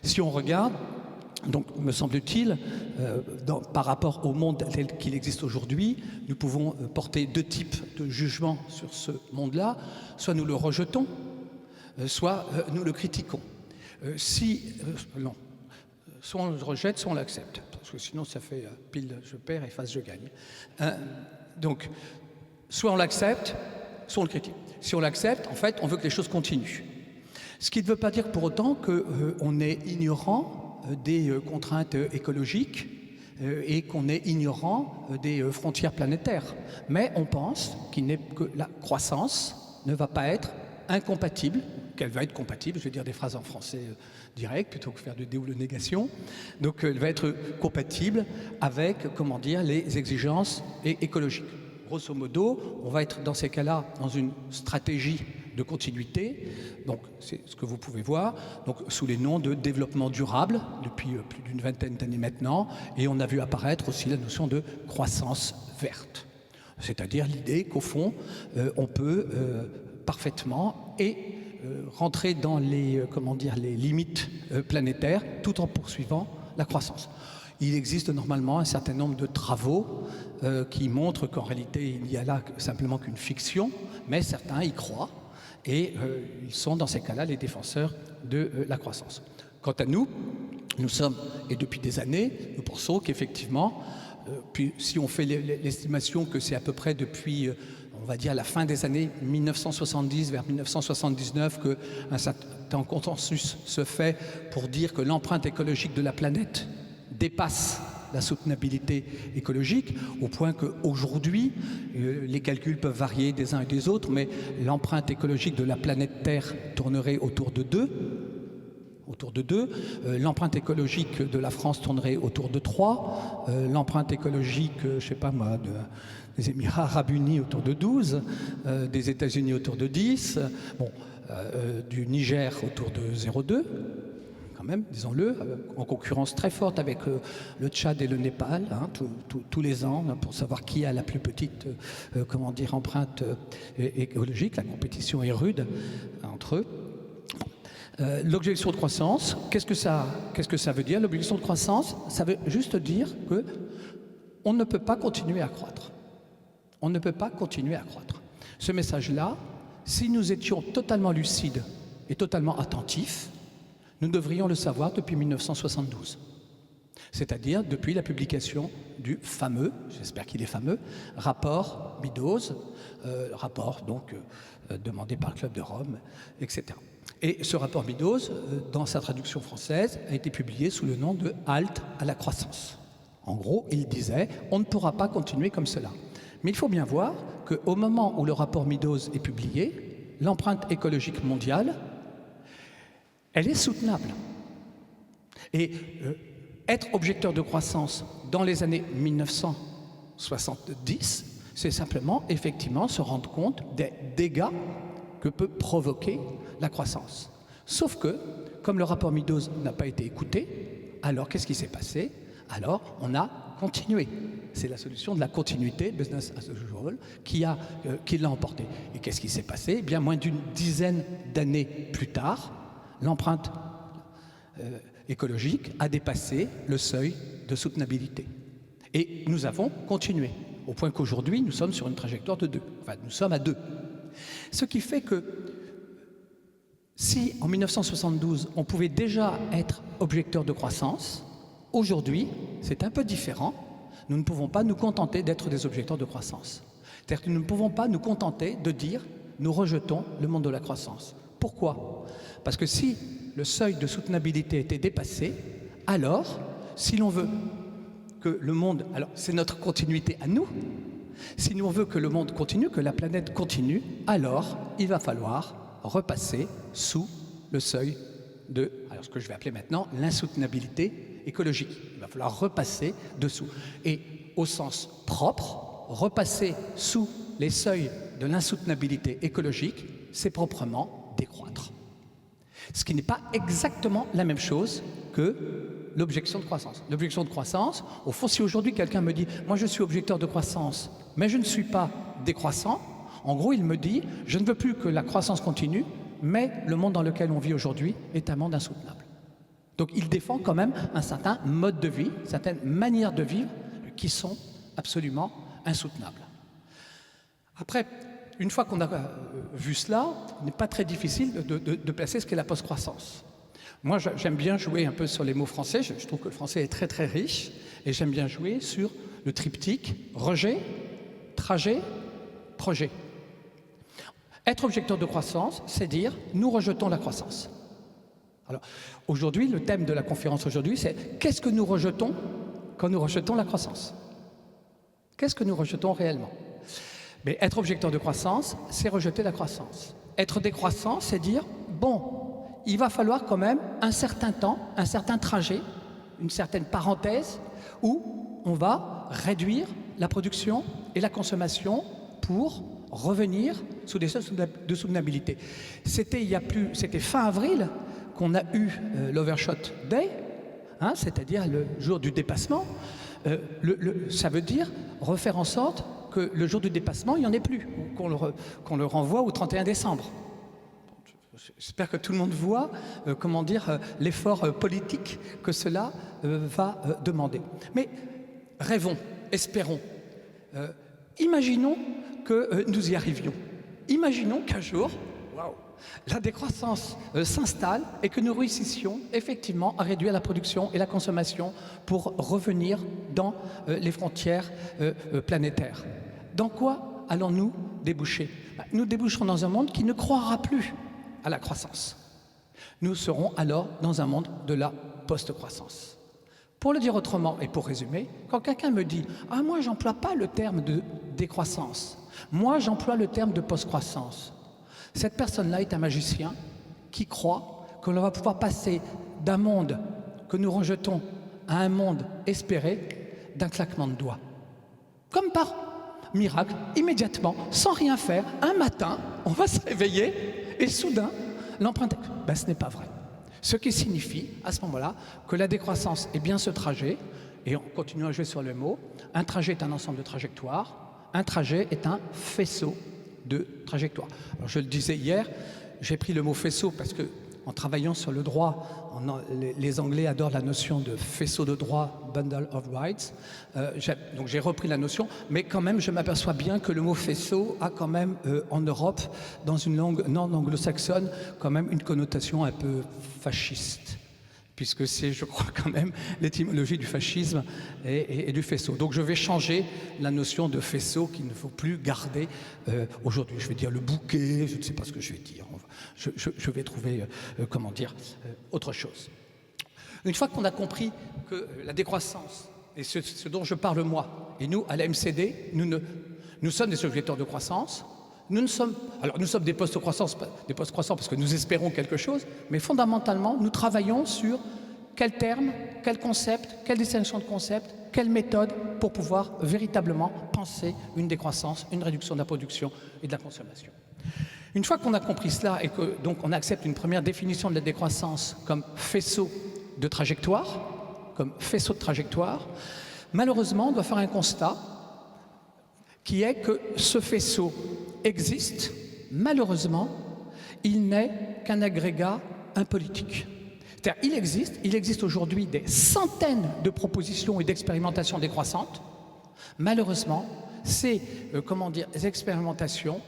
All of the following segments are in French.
Si on regarde, donc, me semble-t-il, par rapport au monde tel qu'il existe aujourd'hui, nous pouvons porter deux types de jugements sur ce monde-là. Soit nous le rejetons, soit nous le critiquons. Non, soit on le rejette, soit on l'accepte. Parce que sinon, ça fait pile je perds et face je gagne. Donc, soit on l'accepte, soit on le critique. Si on l'accepte, en fait, on veut que les choses continuent. Ce qui ne veut pas dire pour autant qu'on est ignorant des contraintes écologiques et qu'on est ignorant des frontières planétaires. Mais on pense que la croissance ne va pas être incompatible, qu'elle va être compatible, je vais dire des phrases en français direct plutôt que faire de dé ou de négation, donc elle va être compatible avec, comment dire, les exigences écologiques. Grosso modo, on va être dans ces cas-là dans une stratégie de continuité, donc c'est ce que vous pouvez voir, donc sous les noms de développement durable depuis plus d'une vingtaine d'années maintenant, et on a vu apparaître aussi la notion de croissance verte, c'est-à-dire l'idée qu'au fond on peut parfaitement rentrer dans les limites planétaires tout en poursuivant la croissance. Il existe normalement un certain nombre de travaux qui montrent qu'en réalité il n'y a là simplement qu'une fiction, mais certains y croient et ils sont dans ces cas-là les défenseurs de la croissance. Quant à nous, nous sommes, et depuis des années, nous pensons qu'effectivement, puis si on fait l'estimation que c'est à peu près depuis, on va dire, la fin des années 1970 vers 1979 qu'un certain consensus se fait pour dire que l'empreinte écologique de la planète dépasse la soutenabilité écologique, au point qu'aujourd'hui, les calculs peuvent varier des uns et des autres, mais l'empreinte écologique de la planète Terre tournerait autour de 2. L'empreinte écologique de la France tournerait autour de 3. L'empreinte écologique, je ne sais pas moi, des Émirats Arabes Unis autour de 12, des États-Unis autour de 10, du Niger autour de 0,2. Même, disons-le, en concurrence très forte avec le Tchad et le Népal, hein, tous les ans, pour savoir qui a la plus petite empreinte écologique. La compétition est rude entre eux. L'objection de croissance, qu'est-ce que ça veut dire? L'objection de croissance, ça veut juste dire qu'on ne peut pas continuer à croître. On ne peut pas continuer à croître. Ce message-là, si nous étions totalement lucides et totalement attentifs, nous devrions le savoir depuis 1972, c'est-à-dire depuis la publication du fameux, j'espère qu'il est fameux, rapport Meadows, rapport donc demandé par le Club de Rome, etc. Et ce rapport Meadows, dans sa traduction française, a été publié sous le nom de « Halte à la croissance ». En gros, il disait « on ne pourra pas continuer comme cela ». Mais il faut bien voir qu'au moment où le rapport Meadows est publié, l'empreinte écologique mondiale, elle est soutenable. Et être objecteur de croissance dans les années 1970, c'est simplement, effectivement, se rendre compte des dégâts que peut provoquer la croissance. Sauf que, comme le rapport Meadows n'a pas été écouté, alors qu'est-ce qui s'est passé? Alors, on a continué. C'est la solution de la continuité, business as usual, qui l'a emporté. Et qu'est-ce qui s'est passé? Eh bien, moins d'une dizaine d'années plus tard, l'empreinte écologique a dépassé le seuil de soutenabilité. Et nous avons continué, au point qu'aujourd'hui, nous sommes sur une trajectoire de 2. Enfin, nous sommes à 2. Ce qui fait que si, en 1972, on pouvait déjà être objecteur de croissance, aujourd'hui, c'est un peu différent. Nous ne pouvons pas nous contenter d'être des objecteurs de croissance. C'est-à-dire que nous ne pouvons pas nous contenter de dire « nous rejetons le monde de la croissance ». Pourquoi? Parce que si le seuil de soutenabilité était dépassé, alors, si l'on veut que le monde... Alors, c'est notre continuité à nous. Si l'on veut que le monde continue, que la planète continue, alors il va falloir repasser sous le seuil de... Alors, ce que je vais appeler maintenant l'insoutenabilité écologique. Il va falloir repasser dessous. Et au sens propre, repasser sous les seuils de l'insoutenabilité écologique, c'est proprement décroître. Ce qui n'est pas exactement la même chose que l'objection de croissance. L'objection de croissance, au fond, si aujourd'hui quelqu'un me dit « moi je suis objecteur de croissance, mais je ne suis pas décroissant », en gros il me dit « je ne veux plus que la croissance continue, mais le monde dans lequel on vit aujourd'hui est un monde insoutenable ». Donc il défend quand même un certain mode de vie, certaines manières de vivre qui sont absolument insoutenables. Après, une fois qu'on a vu cela, il n'est pas très difficile de placer ce qu'est la post-croissance. Moi, j'aime bien jouer un peu sur les mots français. Je trouve que le français est très très riche et j'aime bien jouer sur le triptyque rejet, trajet, projet. Être objecteur de croissance, c'est dire nous rejetons la croissance. Alors, aujourd'hui, le thème de la conférence aujourd'hui, c'est qu'est-ce que nous rejetons quand nous rejetons la croissance? Qu'est-ce que nous rejetons réellement? Mais être objecteur de croissance, c'est rejeter la croissance. Être décroissant, c'est dire bon, il va falloir quand même un certain temps, un certain trajet, une certaine parenthèse où on va réduire la production et la consommation pour revenir sous des seuils de soutenabilité. C'était fin avril qu'on a eu l'Overshot Day, hein, c'est-à-dire le jour du dépassement. Ça veut dire refaire en sorte que le jour du dépassement, il n'y en ait plus, ou qu'on le renvoie au 31 décembre. J'espère que tout le monde voit l'effort politique que cela va demander. Mais rêvons, espérons, imaginons que nous y arrivions. Imaginons qu'un jour, la décroissance s'installe et que nous réussissions effectivement à réduire la production et la consommation pour revenir dans les frontières planétaires. Dans quoi allons-nous déboucher? Nous déboucherons dans un monde qui ne croira plus à la croissance. Nous serons alors dans un monde de la post-croissance. Pour le dire autrement et pour résumer, quand quelqu'un me dit « Ah, moi, j'emploie pas le terme de décroissance, moi, j'emploie le terme de post-croissance », cette personne-là est un magicien qui croit qu'on va pouvoir passer d'un monde que nous rejetons à un monde espéré d'un claquement de doigts. Comme par miracle, immédiatement, sans rien faire, un matin, on va se réveiller et soudain, l'empreinte... ce n'est pas vrai. Ce qui signifie, à ce moment-là, que la décroissance est bien ce trajet, et on continue à jouer sur le mot, un trajet est un ensemble de trajectoires, un trajet est un faisceau de trajectoires. Alors, je le disais hier, j'ai pris le mot faisceau parce que, en travaillant sur le droit, les Anglais adorent la notion de faisceau de droit, bundle of rights. Donc j'ai repris la notion, mais quand même, je m'aperçois bien que le mot faisceau a quand même, en Europe, dans une langue non anglo-saxonne, quand même une connotation un peu fasciste, puisque c'est, je crois, quand même l'étymologie du fascisme et du faisceau. Donc je vais changer la notion de faisceau qu'il ne faut plus garder aujourd'hui. Je vais dire le bouquet, je ne sais pas ce que je vais dire. Je vais trouver, autre chose. Une fois qu'on a compris que la décroissance, et ce dont je parle moi, et nous, à la MCD, nous sommes des objecteurs de croissance, nous sommes des post-croissants parce que nous espérons quelque chose, mais fondamentalement, nous travaillons sur quel terme, quel concept, quelle distinction de concept, quelle méthode pour pouvoir véritablement penser une décroissance, une réduction de la production et de la consommation. Une fois qu'on a compris cela et que donc on accepte une première définition de la décroissance comme faisceau de trajectoire, malheureusement, on doit faire un constat qui est que ce faisceau existe, malheureusement, il n'est qu'un agrégat impolitique. C'est-à-dire, il existe aujourd'hui des centaines de propositions et d'expérimentations décroissantes. Malheureusement, ces expérimentations,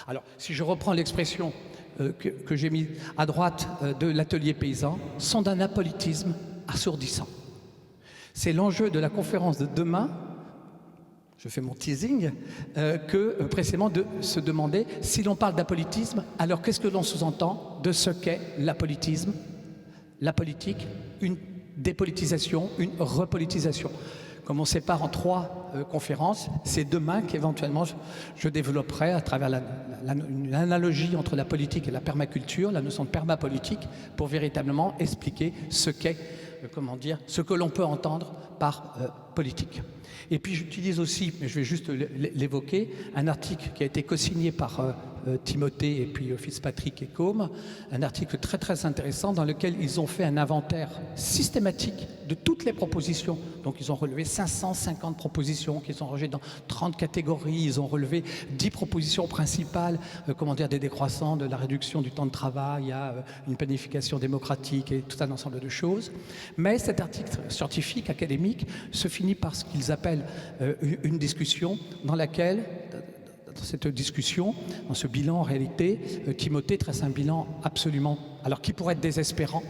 alors si je reprends l'expression que j'ai mise à droite de l'atelier paysan, sont d'un apolitisme assourdissant. C'est l'enjeu de la conférence de demain, je fais mon teasing, que précisément de se demander si l'on parle d'apolitisme, alors qu'est-ce que l'on sous-entend de ce qu'est l'apolitisme? La politique, une dépolitisation, une repolitisation. Comme on sépare en 3 conférences, c'est demain qu'éventuellement je développerai à travers une analogie entre la politique et la permaculture, la notion de permapolitique, pour véritablement expliquer ce qu'est, ce que l'on peut entendre par politique. Et puis j'utilise aussi, mais je vais juste l'évoquer, un article qui a été co-signé par Timothée et puis Fitzpatrick et Combe, un article très très intéressant dans lequel ils ont fait un inventaire systématique de toutes les propositions. Donc ils ont relevé 550 propositions qu'ils ont rangées dans 30 catégories, ils ont relevé 10 propositions principales, des décroissants, de la réduction du temps de travail à une planification démocratique et tout un ensemble de choses. Mais cet article scientifique, académique, se finit par ce qu'ils appellent une discussion dans laquelle, dans cette discussion, dans ce bilan en réalité, Timothée trace un bilan absolument, alors qui pourrait être désespérant,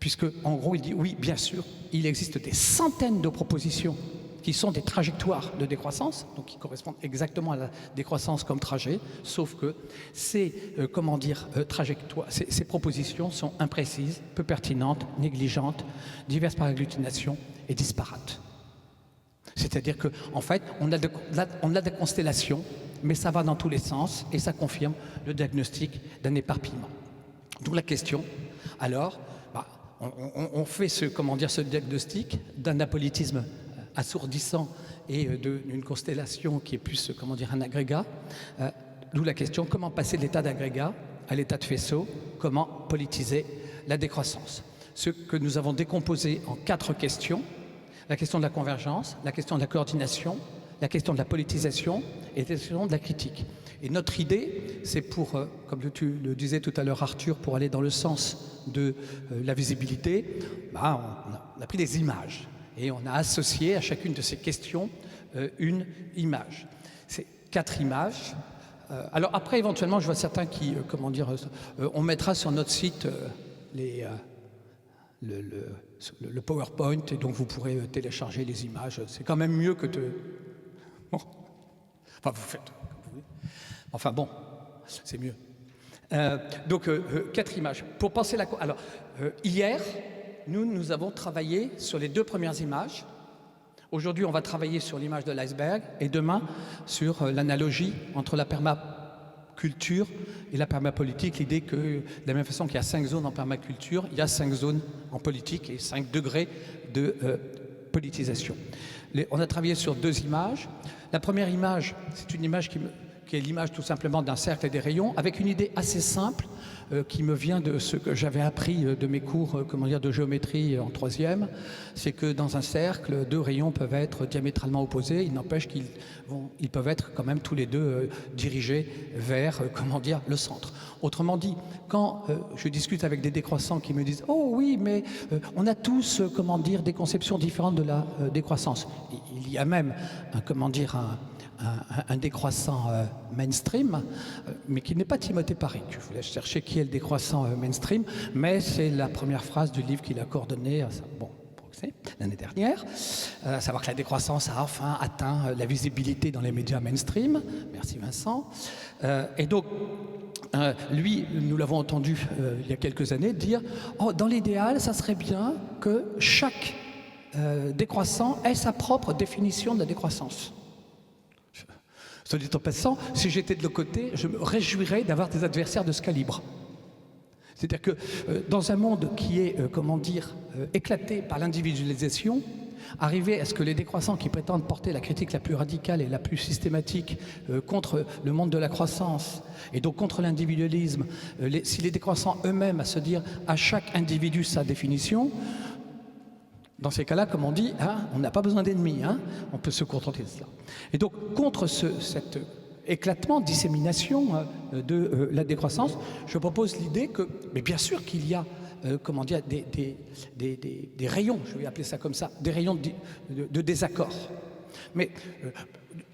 puisque en gros il dit oui, bien sûr, il existe des centaines de propositions qui sont des trajectoires de décroissance, donc qui correspondent exactement à la décroissance comme trajet, sauf que ces trajectoires, ces propositions sont imprécises, peu pertinentes, négligentes, diverses par agglutination et disparates. C'est-à-dire qu'en fait, on a des constellations, mais ça va dans tous les sens et ça confirme le diagnostic d'un éparpillement. D'où la question, alors, on fait ce diagnostic d'un apolitisme assourdissant et d'une constellation qui est plus, un agrégat. D'où la question, comment passer de l'état d'agrégat à l'état de faisceau? Comment politiser la décroissance? Ce que nous avons décomposé en 4 questions: la question de la convergence, la question de la coordination, la question de la politisation et la question de la critique. Et notre idée, c'est pour, comme tu le disais tout à l'heure Arthur, pour aller dans le sens de la visibilité, on a pris des images et on a associé à chacune de ces questions une image. C'est 4 images. Alors après, éventuellement, je vois certains qui, on mettra sur notre site le PowerPoint, et donc vous pourrez télécharger les images. C'est quand même mieux que de... Bon. Enfin, vous faites comme vous voulez. Enfin bon, c'est mieux. 4 images. Pour penser la... Alors, hier, nous avons travaillé sur les 2 premières images. Aujourd'hui, on va travailler sur l'image de l'iceberg, et demain, sur l'analogie entre la permaculture et la permapolitique. L'idée que, de la même façon qu'il y a 5 zones en permaculture, il y a 5 zones en politique et 5 degrés de politisation. On a travaillé sur 2 images. La première image, c'est une image qui est l'image tout simplement d'un cercle et des rayons, avec une idée assez simple qui me vient de ce que j'avais appris de mes cours de géométrie en 3e. C'est que dans un cercle, 2 rayons peuvent être diamétralement opposés. Il n'empêche qu'ils peuvent être quand même tous les 2 dirigés vers le centre. Autrement dit, quand je discute avec des décroissants qui me disent « Oh oui, mais on a tous des conceptions différentes de la décroissance ». Il y a même un décroissant mainstream, mais qui n'est pas Timothée Parry. Je vous laisse chercher qui est le décroissant mainstream, mais c'est la première phrase du livre qu'il a coordonné l'année dernière, à savoir que la décroissance a enfin atteint la visibilité dans les médias mainstream. Merci Vincent. Et donc, lui, nous l'avons entendu il y a quelques années dire « Oh, dans l'idéal, ça serait bien que chaque décroissant ait sa propre définition de la décroissance. » Soit dit en passant, si j'étais de l'autre côté, je me réjouirais d'avoir des adversaires de ce calibre. C'est-à-dire que dans un monde qui est, éclaté par l'individualisation, arriver à ce que les décroissants qui prétendent porter la critique la plus radicale et la plus systématique contre le monde de la croissance, et donc contre l'individualisme, si les décroissants eux-mêmes à se dire à chaque individu sa définition, dans ces cas-là, comme on dit, on n'a pas besoin d'ennemis, on peut se contenter de cela. Et donc, contre cet éclatement, dissémination de la décroissance, je propose l'idée que, mais bien sûr qu'il y a des rayons, je vais appeler ça comme ça, des rayons de désaccord. Mais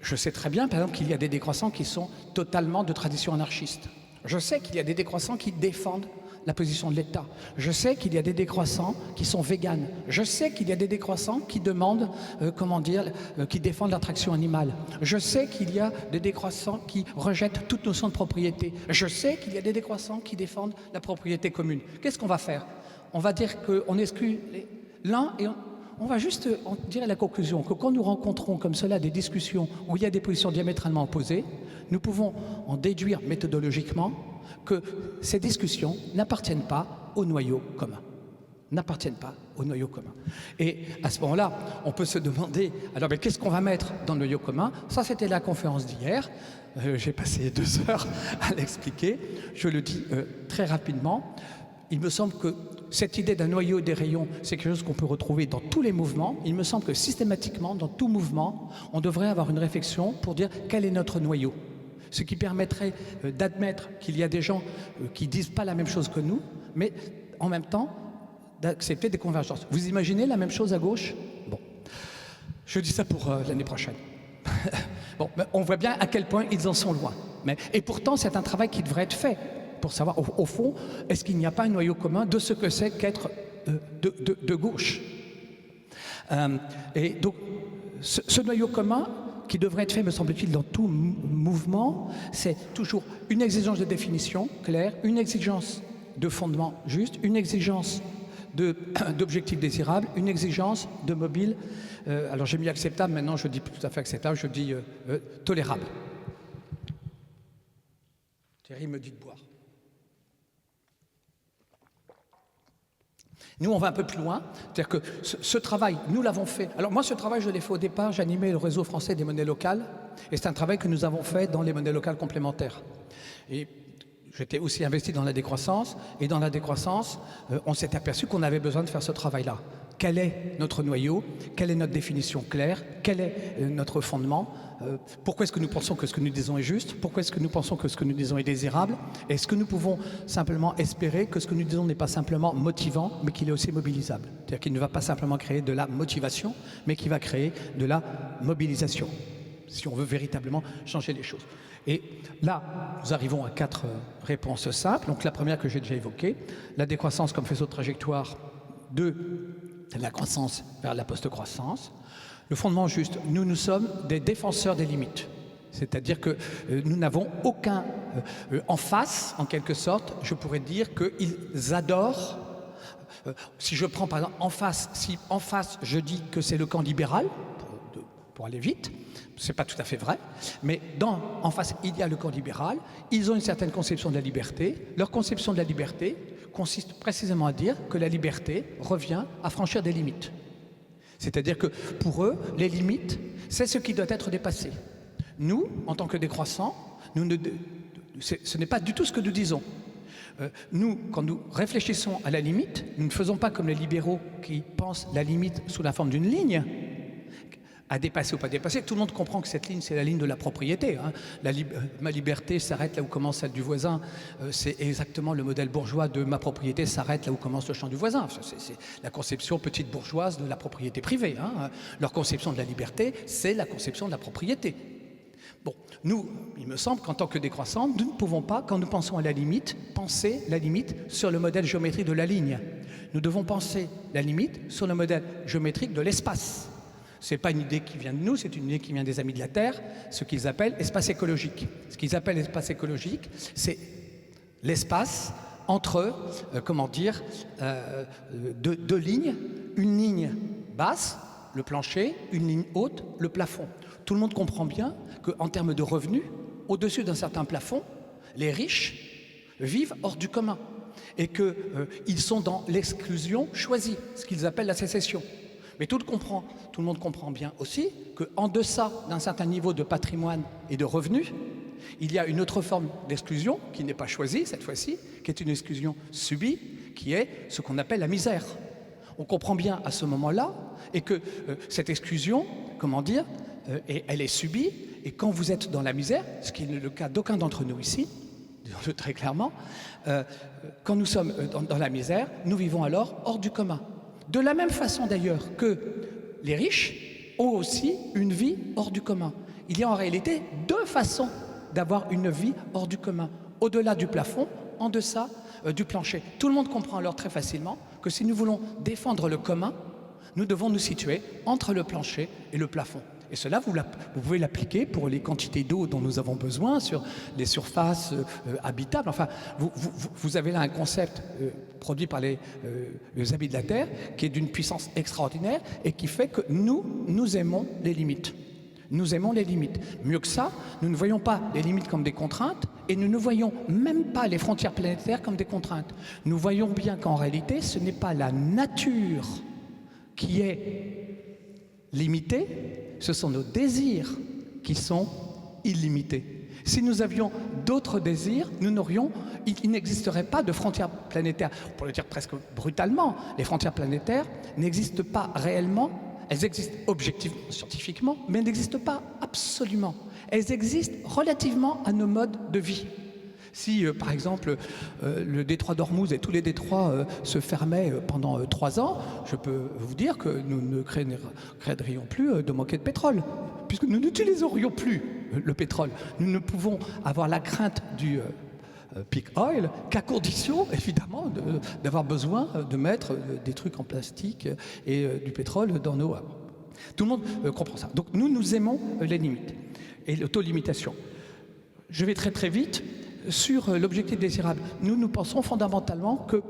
je sais très bien, par exemple, qu'il y a des décroissants qui sont totalement de tradition anarchiste. Je sais qu'il y a des décroissants qui défendent la position de l'État. Je sais qu'il y a des décroissants qui sont véganes. Je sais qu'il y a des décroissants qui demandent, qui défendent l'attraction animale. Je sais qu'il y a des décroissants qui rejettent toute notion de propriété. Je sais qu'il y a des décroissants qui défendent la propriété commune. Qu'est-ce qu'on va faire? On va dire qu'on exclut l'un et on va juste dire à la conclusion que quand nous rencontrons comme cela des discussions où il y a des positions diamétralement opposées, nous pouvons en déduire méthodologiquement que ces discussions n'appartiennent pas au noyau commun. n'appartiennent pas au noyau commun. Et à ce moment-là, on peut se demander, alors mais qu'est-ce qu'on va mettre dans le noyau commun? Ça, c'était la conférence d'hier. J'ai passé 2 heures à l'expliquer. Je le dis très rapidement. Il me semble que cette idée d'un noyau des rayons, c'est quelque chose qu'on peut retrouver dans tous les mouvements. Il me semble que systématiquement, dans tout mouvement, on devrait avoir une réflexion pour dire quel est notre noyau. Ce qui permettrait d'admettre qu'il y a des gens qui ne disent pas la même chose que nous, mais en même temps, d'accepter des convergences. Vous imaginez la même chose à gauche? Bon, je dis ça pour l'année prochaine. Bon, mais on voit bien à quel point ils en sont loin. Et pourtant, c'est un travail qui devrait être fait pour savoir, au fond, est-ce qu'il n'y a pas un noyau commun de ce que c'est qu'être de gauche. Et donc, ce noyau commun, qui devrait être fait, me semble-t-il, dans tout mouvement, c'est toujours une exigence de définition claire, une exigence de fondement juste, une exigence d'objectifs désirables, une exigence de mobile. Alors j'ai mis acceptable, maintenant je dis plus tout à fait acceptable, je dis tolérable. Thierry me dit de boire. Nous, on va un peu plus loin, c'est-à-dire que ce travail, nous l'avons fait. Alors moi, ce travail, je l'ai fait au départ, j'animais le réseau français des monnaies locales, et c'est un travail que nous avons fait dans les monnaies locales complémentaires. Et j'étais aussi investi dans la décroissance, et dans la décroissance, on s'est aperçu qu'on avait besoin de faire ce travail-là. Quel est notre noyau? Quelle est notre définition claire? Quel est notre fondement? Pourquoi est-ce que nous pensons que ce que nous disons est juste? Pourquoi est-ce que nous pensons que ce que nous disons est désirable? Est-ce que nous pouvons simplement espérer que ce que nous disons n'est pas simplement motivant, mais qu'il est aussi mobilisable? C'est-à-dire qu'il ne va pas simplement créer de la motivation, mais qu'il va créer de la mobilisation, si on veut véritablement changer les choses. Et là, nous arrivons à 4 réponses simples. Donc la première que j'ai déjà évoquée, la décroissance comme faisceau de trajectoire de la croissance vers la post-croissance. Le fondement juste, nous sommes des défenseurs des limites. C'est-à-dire que nous n'avons aucun en face, en quelque sorte, je pourrais dire qu'ils adorent. Si je prends par exemple en face, si en face je dis que c'est le camp libéral, pour aller vite, c'est pas tout à fait vrai, mais en face il y a le camp libéral, ils ont une certaine conception de la liberté. Leur conception de la liberté consiste précisément à dire que la liberté revient à franchir des limites. C'est-à-dire que pour eux, les limites, c'est ce qui doit être dépassé. Nous, en tant que décroissants, ce n'est pas du tout ce que nous disons. Nous, quand nous réfléchissons à la limite, nous ne faisons pas comme les libéraux qui pensent la limite sous la forme d'une ligne, à dépasser ou pas dépasser. Tout le monde comprend que cette ligne, c'est la ligne de la propriété. Hein. Ma liberté s'arrête là où commence celle du voisin. C'est exactement le modèle bourgeois de ma propriété s'arrête là où commence le champ du voisin. C'est la conception petite bourgeoise de la propriété privée. Hein. Leur conception de la liberté, c'est la conception de la propriété. Bon, nous, il me semble qu'en tant que décroissants, nous ne pouvons pas, quand nous pensons à la limite, penser la limite sur le modèle géométrique de la ligne. Nous devons penser la limite sur le modèle géométrique de l'espace. Ce n'est pas une idée qui vient de nous, c'est une idée qui vient des Amis de la Terre, ce qu'ils appellent espace écologique. Ce qu'ils appellent espace écologique, c'est l'espace entre, deux lignes, une ligne basse, le plancher, une ligne haute, le plafond. Tout le monde comprend bien qu'en termes de revenus, au-dessus d'un certain plafond, les riches vivent hors du commun et qu'ils sont dans l'exclusion choisie, ce qu'ils appellent la sécession. Mais tout le monde comprend bien aussi qu'en deçà d'un certain niveau de patrimoine et de revenus, il y a une autre forme d'exclusion qui n'est pas choisie cette fois-ci, qui est une exclusion subie, qui est ce qu'on appelle la misère. On comprend bien à ce moment-là et que cette exclusion, elle est subie, et quand vous êtes dans la misère, ce qui n'est le cas d'aucun d'entre nous ici, disons-le très clairement, quand nous sommes dans la misère, nous vivons alors hors du commun. De la même façon d'ailleurs que les riches ont aussi une vie hors du commun. Il y a en réalité 2 façons d'avoir une vie hors du commun, au-delà du plafond, en deçà du plancher. Tout le monde comprend alors très facilement que si nous voulons défendre le commun, nous devons nous situer entre le plancher et le plafond. Et cela, vous pouvez l'appliquer pour les quantités d'eau dont nous avons besoin sur les surfaces habitables. Enfin, vous avez là un concept produit par les Amis de la Terre qui est d'une puissance extraordinaire et qui fait que nous aimons les limites. Nous aimons les limites. Mieux que ça, nous ne voyons pas les limites comme des contraintes et nous ne voyons même pas les frontières planétaires comme des contraintes. Nous voyons bien qu'en réalité, ce n'est pas la nature qui est limitée, ce sont nos désirs qui sont illimités. Si nous avions d'autres désirs, il n'existerait pas de frontières planétaires. Pour le dire presque brutalement, les frontières planétaires n'existent pas réellement. Elles existent objectivement, scientifiquement, mais elles n'existent pas absolument. Elles existent relativement à nos modes de vie. Si, par exemple, le détroit d'Ormuz et tous les détroits se fermaient pendant 3 ans, je peux vous dire que nous ne craignerions plus de manquer de pétrole, puisque nous n'utiliserions plus le pétrole. Nous ne pouvons avoir la crainte du peak oil qu'à condition, évidemment, d'avoir besoin de mettre des trucs en plastique et du pétrole dans nos... Tout le monde comprend ça. Donc nous aimons les limites et l'autolimitation. Je vais très très vite sur l'objectif désirable. Nous pensons fondamentalement que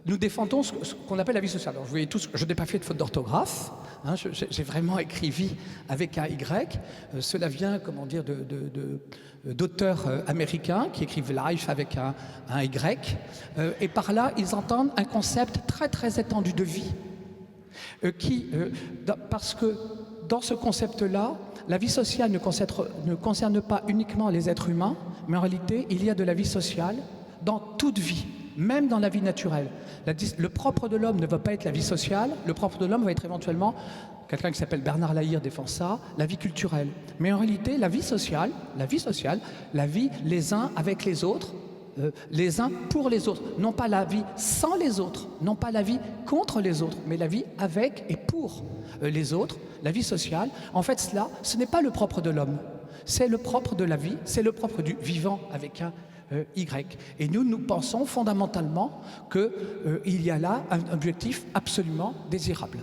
nous défendons ce qu'on appelle la vie sociale. Alors, vous voyez tous, je n'ai pas fait de faute d'orthographe, hein, j'ai vraiment écrit vie avec un Y. Cela vient, comment dire, d'auteurs américains qui écrivent life avec un Y. Et par là, ils entendent un concept très très étendu de vie. Parce que dans ce concept-là, la vie sociale ne concerne pas uniquement les êtres humains, mais en réalité, il y a de la vie sociale dans toute vie, même dans la vie naturelle. Le propre de l'homme ne va pas être la vie sociale, le propre de l'homme va être éventuellement, quelqu'un qui s'appelle Bernard Lahire défend ça, la vie culturelle. Mais en réalité, la vie sociale, la vie les uns avec les autres, les uns pour les autres, non pas la vie sans les autres, non pas la vie contre les autres, mais la vie avec et pour les autres, la vie sociale. En fait, cela, ce n'est pas le propre de l'homme, c'est le propre de la vie, c'est le propre du vivant avec un Y. Et nous pensons fondamentalement qu'il y a là un objectif absolument désirable.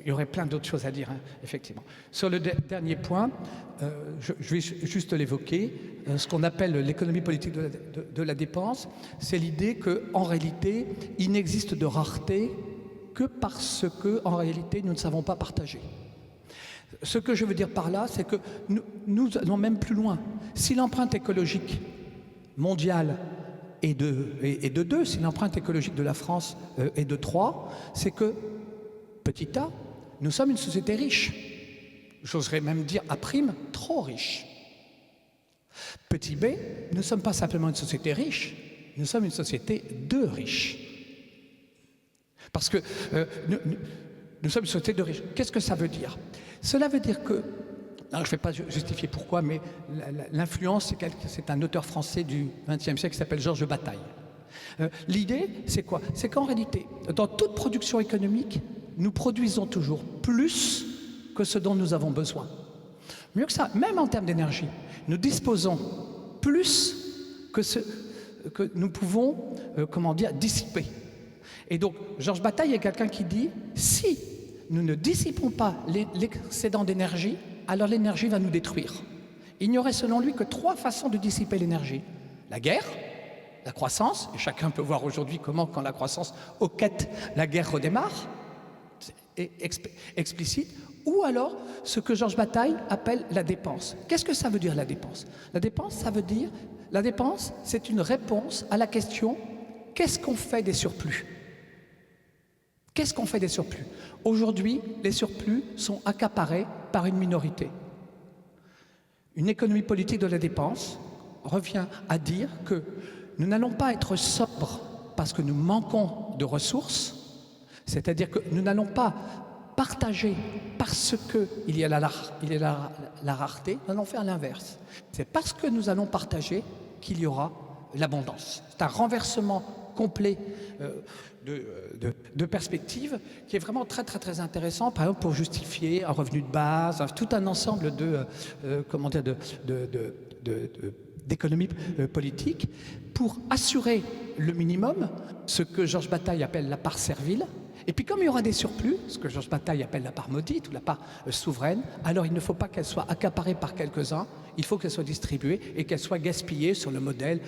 Il y aurait plein d'autres choses à dire, hein, effectivement. Sur le dernier point, je vais juste l'évoquer. Ce qu'on appelle l'économie politique de la dépense, c'est l'idée qu'en réalité, il n'existe de rareté que parce qu'en réalité, nous ne savons pas partager. Ce que je veux dire par là, c'est que nous allons même plus loin. Si l'empreinte écologique mondiale est de 2, si l'empreinte écologique de la France est de 3, c'est que petit a, nous sommes une société riche. J'oserais même dire à prime, trop riche. Petit b, nous ne sommes pas simplement une société riche, nous sommes une société de riches. Parce que nous sommes une société de riches. Qu'est-ce que ça veut dire? Cela veut dire que, alors je ne vais pas justifier pourquoi, mais l'influence, c'est un auteur français du XXe siècle qui s'appelle Georges Bataille. L'idée, c'est quoi? C'est qu'en réalité, dans toute production économique, nous produisons toujours plus que ce dont nous avons besoin. Mieux que ça, même en termes d'énergie, nous disposons plus que ce que nous pouvons, dissiper. Et donc, Georges Bataille est quelqu'un qui dit, si nous ne dissipons pas l'excédent d'énergie, alors l'énergie va nous détruire. Il n'y aurait selon lui que 3 façons de dissiper l'énergie. La guerre, la croissance, et chacun peut voir aujourd'hui comment, quand la croissance hoquette, la guerre redémarre, c'est explicite, ou alors ce que Georges Bataille appelle la dépense. Qu'est-ce que ça veut dire la dépense? La dépense, ça veut dire, la dépense, c'est une réponse à la question, qu'est-ce qu'on fait des surplus? Qu'est-ce qu'on fait des surplus? Aujourd'hui, les surplus sont accaparés par une minorité. Une économie politique de la dépense revient à dire que nous n'allons pas être sobres parce que nous manquons de ressources, c'est-à-dire que nous n'allons pas partager parce qu'il y a la rareté, nous allons faire l'inverse. C'est parce que nous allons partager qu'il y aura l'abondance. C'est un renversement complet de perspective qui est vraiment très très très intéressant, par exemple pour justifier un revenu de base, tout un ensemble d'économies politiques pour assurer le minimum, ce que Georges Bataille appelle la part servile, Et puis comme il y aura des surplus, ce que Georges Bataille appelle la part maudite ou la part souveraine, alors il ne faut pas qu'elle soit accaparée par quelques-uns, il faut qu'elle soit distribuée et qu'elle soit gaspillée sur le modèle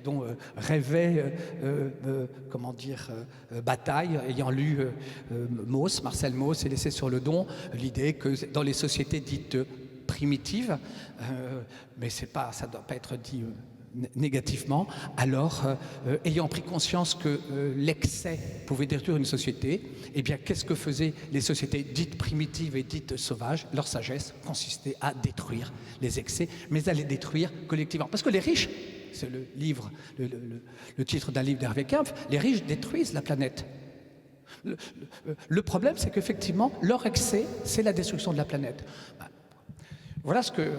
dont rêvait Bataille, ayant lu Mauss, Marcel Mauss et L'essai sur le don, l'idée que dans les sociétés dites primitives, mais ça ne doit pas être dit négativement, alors ayant pris conscience que l'excès pouvait détruire une société, eh bien qu'est-ce que faisaient les sociétés dites primitives et dites sauvages? Leur sagesse consistait à détruire les excès, mais à les détruire collectivement. Parce que les riches, c'est le titre d'un livre d'Hervé Kempf, les riches détruisent la planète. Le problème, c'est qu'effectivement, leur excès, c'est la destruction de la planète. Voilà ce que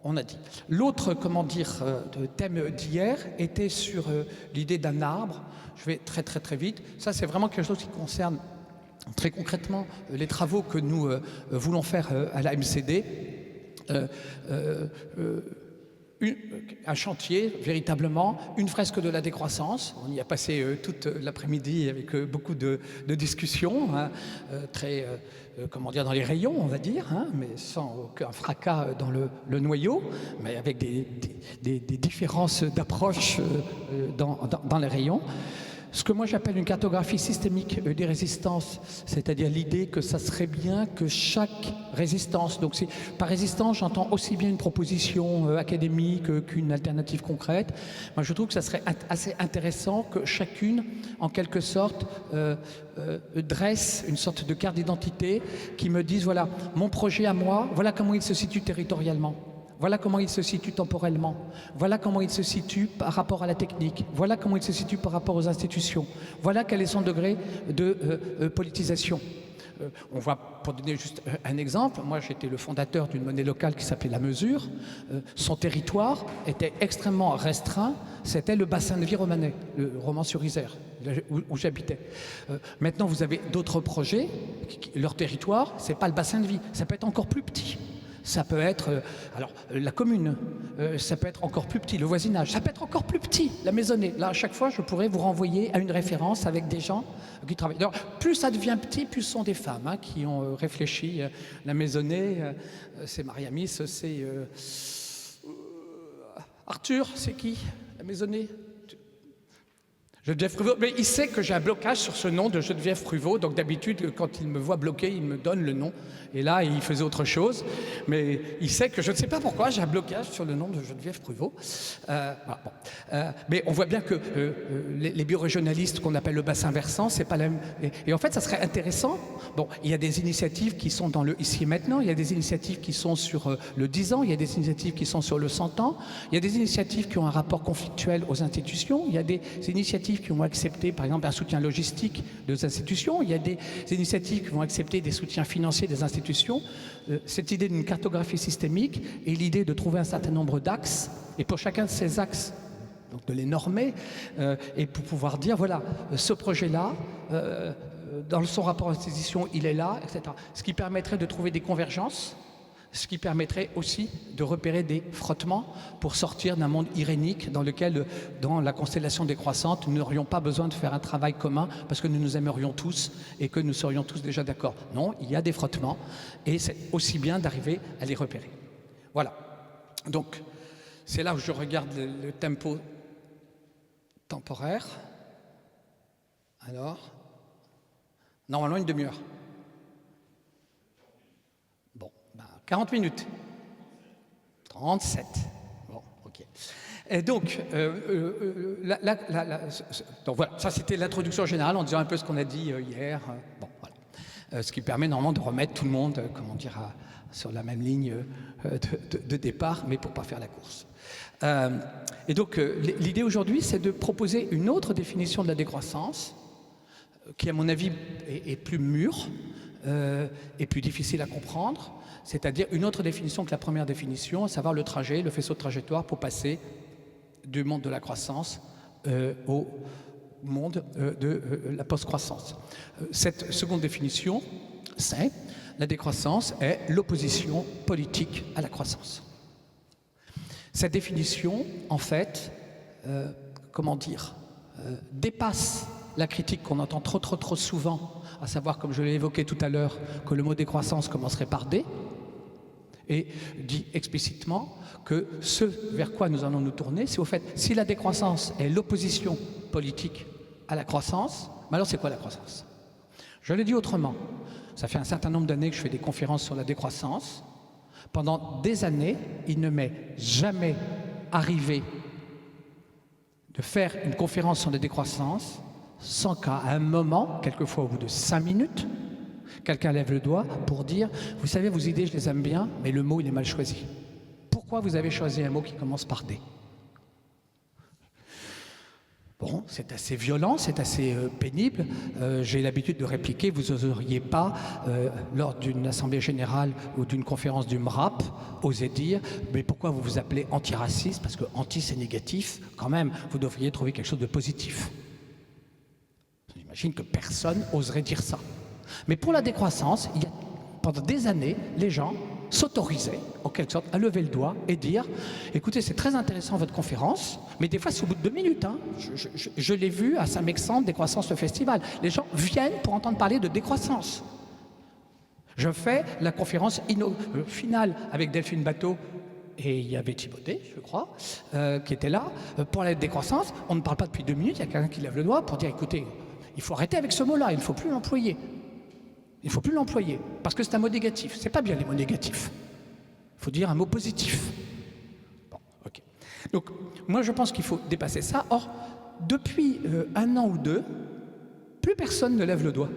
on a dit. L'autre, thème d'hier était sur l'idée d'un arbre. Je vais très vite. Ça, c'est vraiment quelque chose qui concerne très concrètement les travaux que nous voulons faire à la MCD. Un chantier, véritablement, une fresque de la décroissance. On y a passé toute l'après-midi avec beaucoup de discussions, hein, dans les rayons, on va dire, hein, mais sans aucun fracas dans le noyau, mais avec des différences d'approche dans les rayons. Ce que moi j'appelle une cartographie systémique des résistances, c'est-à-dire l'idée que ça serait bien que chaque résistance, donc par résistance j'entends aussi bien une proposition académique qu'une alternative concrète. Moi je trouve que ça serait assez intéressant que chacune, en quelque sorte, dresse une sorte de carte d'identité qui me dise, voilà, mon projet à moi, voilà comment il se situe territorialement. Voilà comment il se situe temporellement. Voilà comment il se situe par rapport à la technique. Voilà comment il se situe par rapport aux institutions. Voilà quel est son degré de politisation. On voit, pour donner juste un exemple, moi j'étais le fondateur d'une monnaie locale qui s'appelait La Mesure. Son territoire était extrêmement restreint. C'était le bassin de vie romanais, le Romans-sur-Isère, où j'habitais. Maintenant, vous avez d'autres projets. Leur territoire, c'est pas le bassin de vie. Ça peut être encore plus petit. Ça peut être, la commune, ça peut être encore plus petit, le voisinage, ça peut être encore plus petit, la maisonnée. Là, à chaque fois, je pourrais vous renvoyer à une référence avec des gens qui travaillent. Alors, plus ça devient petit, plus ce sont des femmes qui ont réfléchi. La maisonnée, c'est Mariamis, c'est... Arthur, c'est qui, la maisonnée? Geneviève Fruvaux, mais il sait que j'ai un blocage sur ce nom de Geneviève Fruvaux, donc d'habitude, quand il me voit bloqué, il me donne le nom. Et là, il faisait autre chose, mais il sait que je ne sais pas pourquoi j'ai un blocage sur le nom de Geneviève Fruvaux. Mais on voit bien que les biorégionalistes qu'on appelle le bassin versant, c'est pas la même. Et en fait, ça serait intéressant. Bon, il y a des initiatives qui sont dans le ici et maintenant, il y a des initiatives qui sont sur le 10 ans, il y a des initiatives qui sont sur le 100 ans, il y a des initiatives qui ont un rapport conflictuel aux institutions, il y a des initiatives qui vont accepter, par exemple, un soutien logistique des institutions, il y a des initiatives qui vont accepter des soutiens financiers des institutions. Cette idée d'une cartographie systémique et l'idée de trouver un certain nombre d'axes, et pour chacun de ces axes, donc de les normer, et pour pouvoir dire, voilà, ce projet-là, dans son rapport à l'institution, il est là, etc. Ce qui permettrait de trouver des convergences, ce qui permettrait aussi de repérer des frottements pour sortir d'un monde irénique dans lequel, dans la constellation décroissante, nous n'aurions pas besoin de faire un travail commun parce que nous nous aimerions tous et que nous serions tous déjà d'accord. Non, il y a des frottements et c'est aussi bien d'arriver à les repérer. Voilà. Donc, c'est là où je regarde le tempo temporaire. Alors, normalement une demi-heure. 40 minutes. 37. Bon, ok. Et donc, donc voilà, ça c'était l'introduction générale en disant un peu ce qu'on a dit hier. Bon, voilà. Ce qui permet normalement de remettre tout le monde, sur la même ligne de départ, mais pour ne pas faire la course. Et donc, l'idée aujourd'hui, c'est de proposer une autre définition de la décroissance, qui à mon avis est plus mûre et plus difficile à comprendre. C'est-à-dire une autre définition que la première définition, à savoir le trajet, le faisceau de trajectoire pour passer du monde de la croissance au monde de la post-croissance. Cette seconde définition, c'est la décroissance est l'opposition politique à la croissance. Cette définition, en fait, dépasse la critique qu'on entend trop souvent, à savoir, comme je l'ai évoqué tout à l'heure, que le mot décroissance commencerait par D, et dit explicitement que ce vers quoi nous allons nous tourner, c'est au fait, si la décroissance est l'opposition politique à la croissance, mais alors c'est quoi la croissance? Je l'ai dit autrement, ça fait un certain nombre d'années que je fais des conférences sur la décroissance. Pendant des années, il ne m'est jamais arrivé de faire une conférence sur la décroissance sans qu'à un moment, quelquefois au bout de 5 minutes, quelqu'un lève le doigt pour dire « Vous savez, vos idées, je les aime bien, mais le mot, il est mal choisi. Pourquoi vous avez choisi un mot qui commence par D ?» Bon, c'est assez violent, c'est assez pénible. J'ai l'habitude de répliquer, vous n'oseriez pas, lors d'une assemblée générale ou d'une conférence du MRAP, oser dire « Mais pourquoi vous vous appelez antiraciste? Parce que anti, c'est négatif. Quand même, vous devriez trouver quelque chose de positif. » J'imagine que personne oserait dire ça. Mais pour la décroissance, pendant des années, les gens s'autorisaient, en quelque sorte, à lever le doigt et dire « Écoutez, c'est très intéressant votre conférence, mais des fois c'est au bout de 2 minutes. Hein. Je l'ai vu à Saint-Mexant, Décroissance le festival. Les gens viennent pour entendre parler de décroissance. Je fais la conférence finale avec Delphine Bateau, et il y avait Timothée, je crois, qui était là. Pour la décroissance, on ne parle pas depuis 2 minutes, il y a quelqu'un qui lève le doigt pour dire « Écoutez, il faut arrêter avec ce mot-là, il ne faut plus l'employer. » Il ne faut plus l'employer, parce que c'est un mot négatif. C'est pas bien les mots négatifs. Il faut dire un mot positif. Bon, ok. Donc, moi je pense qu'il faut dépasser ça. Or, depuis 1 an ou 2, plus personne ne lève le doigt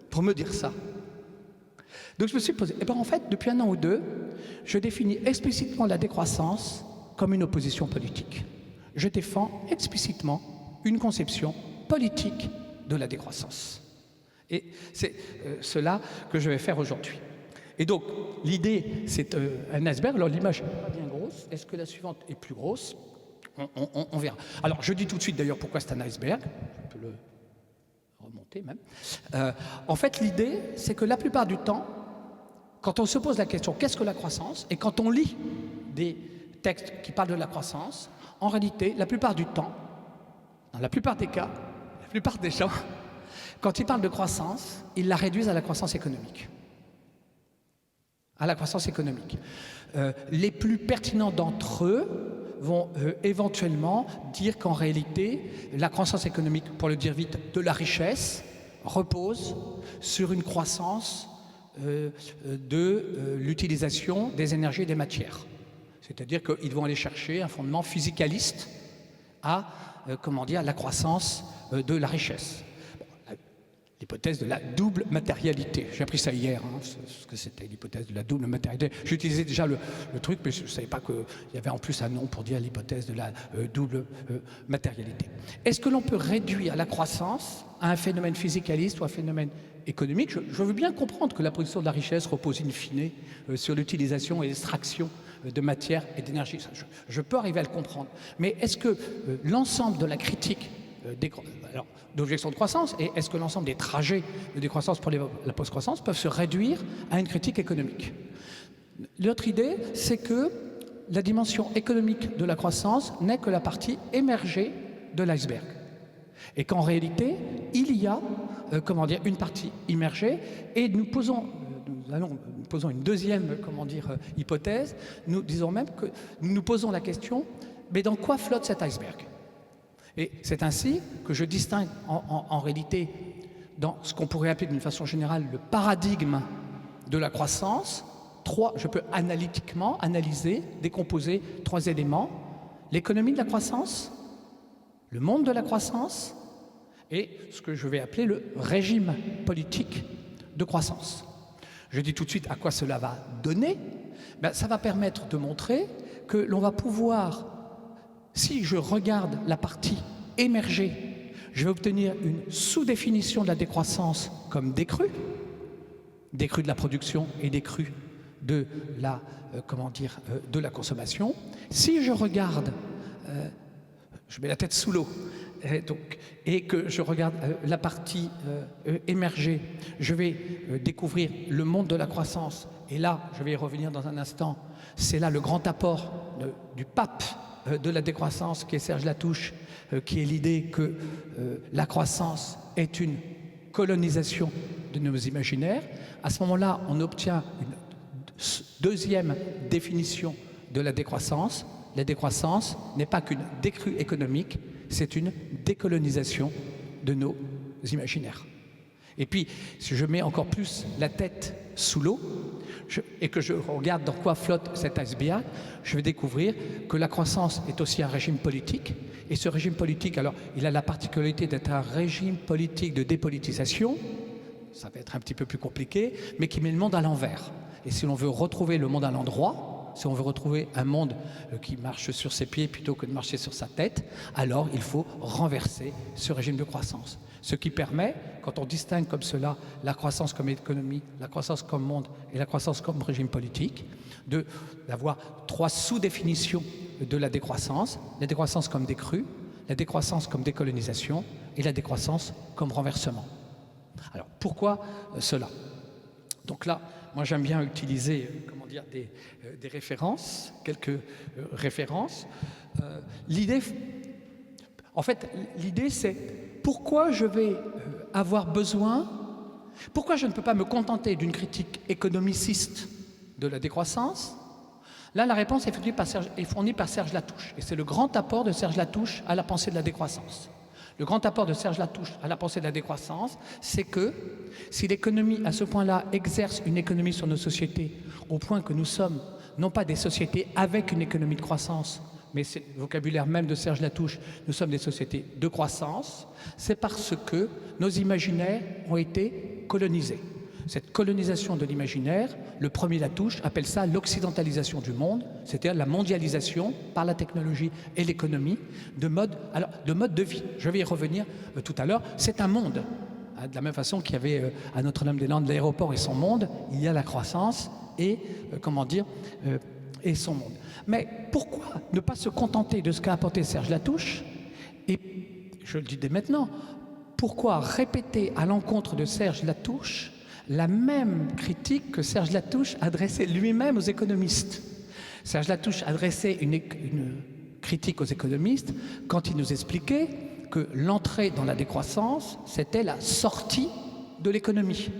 pour me dire ça. Donc je me suis posé, en fait, depuis 1 an ou 2, je définis explicitement la décroissance comme une opposition politique. Je défends explicitement une conception politique de la décroissance. Et c'est cela que je vais faire aujourd'hui. Et donc, l'idée, c'est un iceberg. Alors, l'image n'est pas bien grosse. Est-ce que la suivante est plus grosse? On verra. Alors, je dis tout de suite, d'ailleurs, pourquoi c'est un iceberg. Je peux le remonter, même. En fait, l'idée, c'est que la plupart du temps, quand on se pose la question « Qu'est-ce que la croissance ?» et quand on lit des textes qui parlent de la croissance, en réalité, la plupart du temps, dans la plupart des cas, la plupart des gens, quand ils parlent de croissance, ils la réduisent à la croissance économique. À la croissance économique. Les plus pertinents d'entre eux vont éventuellement dire qu'en réalité, la croissance économique, pour le dire vite, de la repose sur une croissance de l'utilisation des énergies et des matières. C'est-à-dire qu'ils vont aller chercher un fondement physicaliste à, la croissance de la richesse. L'hypothèse de la double matérialité. J'ai appris ça hier, ce que c'était l'hypothèse de la double matérialité. J'utilisais déjà le truc, mais je ne savais pas qu'il y avait en plus un nom pour dire l'hypothèse de la double matérialité. Est-ce que l'on peut réduire la croissance à un phénomène physicaliste ou un phénomène économique? Je veux bien comprendre que la production de la richesse repose in fine sur l'utilisation et l'extraction de matière et d'énergie. Je peux arriver à le comprendre. Mais est-ce que l'ensemble de la critique d'objection de croissance, et est-ce que l'ensemble des trajets de décroissance pour la post-croissance peuvent se réduire à une critique économique? L'autre idée, c'est que la dimension économique de la croissance n'est que la partie émergée de l'iceberg. Et qu'en réalité, il y a une partie immergée, et nous posons une deuxième hypothèse, nous disons même que nous posons la question, mais dans quoi flotte cet iceberg? Et c'est ainsi que je distingue en réalité, dans ce qu'on pourrait appeler d'une façon générale le paradigme de la croissance, je peux analytiquement analyser, décomposer 3 éléments: l'économie de la croissance, le monde de la croissance et ce que je vais appeler le régime politique de croissance. Je dis tout de suite à quoi cela va donner. Ça va permettre de montrer que l'on va pouvoir, si je regarde la partie émergée, je vais obtenir une sous-définition de la décroissance comme décrue de la production et décrue de la, de la consommation. Si je regarde, je mets la tête sous l'eau, et que je regarde la partie émergée, je vais découvrir le monde de la croissance. Et là, je vais y revenir dans un instant, c'est là le grand apport du pape de la décroissance, qui est Serge Latouche, qui est l'idée que la croissance est une colonisation de nos imaginaires. À ce moment-là, on obtient une deuxième définition de la décroissance. La décroissance n'est pas qu'une décrue économique, c'est une décolonisation de nos imaginaires. Et puis, si je mets encore plus la tête sous l'eau et que je regarde dans quoi flotte cet iceberg, je vais découvrir que la croissance est aussi un régime politique. Et ce régime politique, alors, il a la particularité d'être un régime politique de dépolitisation, ça va être un petit peu plus compliqué, mais qui met le monde à l'envers. Et si l'on veut retrouver le monde à l'endroit, si on veut retrouver un monde qui marche sur ses pieds plutôt que de marcher sur sa tête, alors il faut renverser ce régime de croissance. Ce qui permet, quand on distingue comme cela la croissance comme économie, la croissance comme monde et la croissance comme régime politique, d'avoir trois sous-définitions de la décroissance comme décrue, la décroissance comme décolonisation et la décroissance comme renversement. Alors pourquoi cela? Donc là, moi j'aime bien utiliser des références, quelques références. L'idée c'est pourquoi je vais avoir besoin, pourquoi je ne peux pas me contenter d'une critique économiciste de la décroissance. Là, la réponse est fournie par Serge Latouche, et c'est le grand apport de Serge Latouche à la pensée de la décroissance. Le grand apport de Serge Latouche à la pensée de la décroissance, c'est que si l'économie, à ce point-là, exerce une économie sur nos sociétés, au point que nous sommes non pas des sociétés avec une économie de croissance, mais c'est le vocabulaire même de Serge Latouche, nous sommes des sociétés de croissance, c'est parce que nos imaginaires ont été colonisés. Cette colonisation de l'imaginaire, le premier Latouche appelle ça l'occidentalisation du monde, c'est-à-dire la mondialisation par la technologie et l'économie de mode de vie. Je vais y revenir tout à l'heure. C'est un monde. De la même façon qu'il y avait à Notre-Dame-des-Landes l'aéroport et son monde, il y a la croissance et, et son monde. Mais pourquoi ne pas se contenter de ce qu'a apporté Serge Latouche? Et je le dis dès maintenant, pourquoi répéter à l'encontre de Serge Latouche la même critique que Serge Latouche adressait lui-même aux économistes? Serge Latouche adressait une critique aux économistes quand il nous expliquait que l'entrée dans la décroissance, c'était la sortie de l'économie.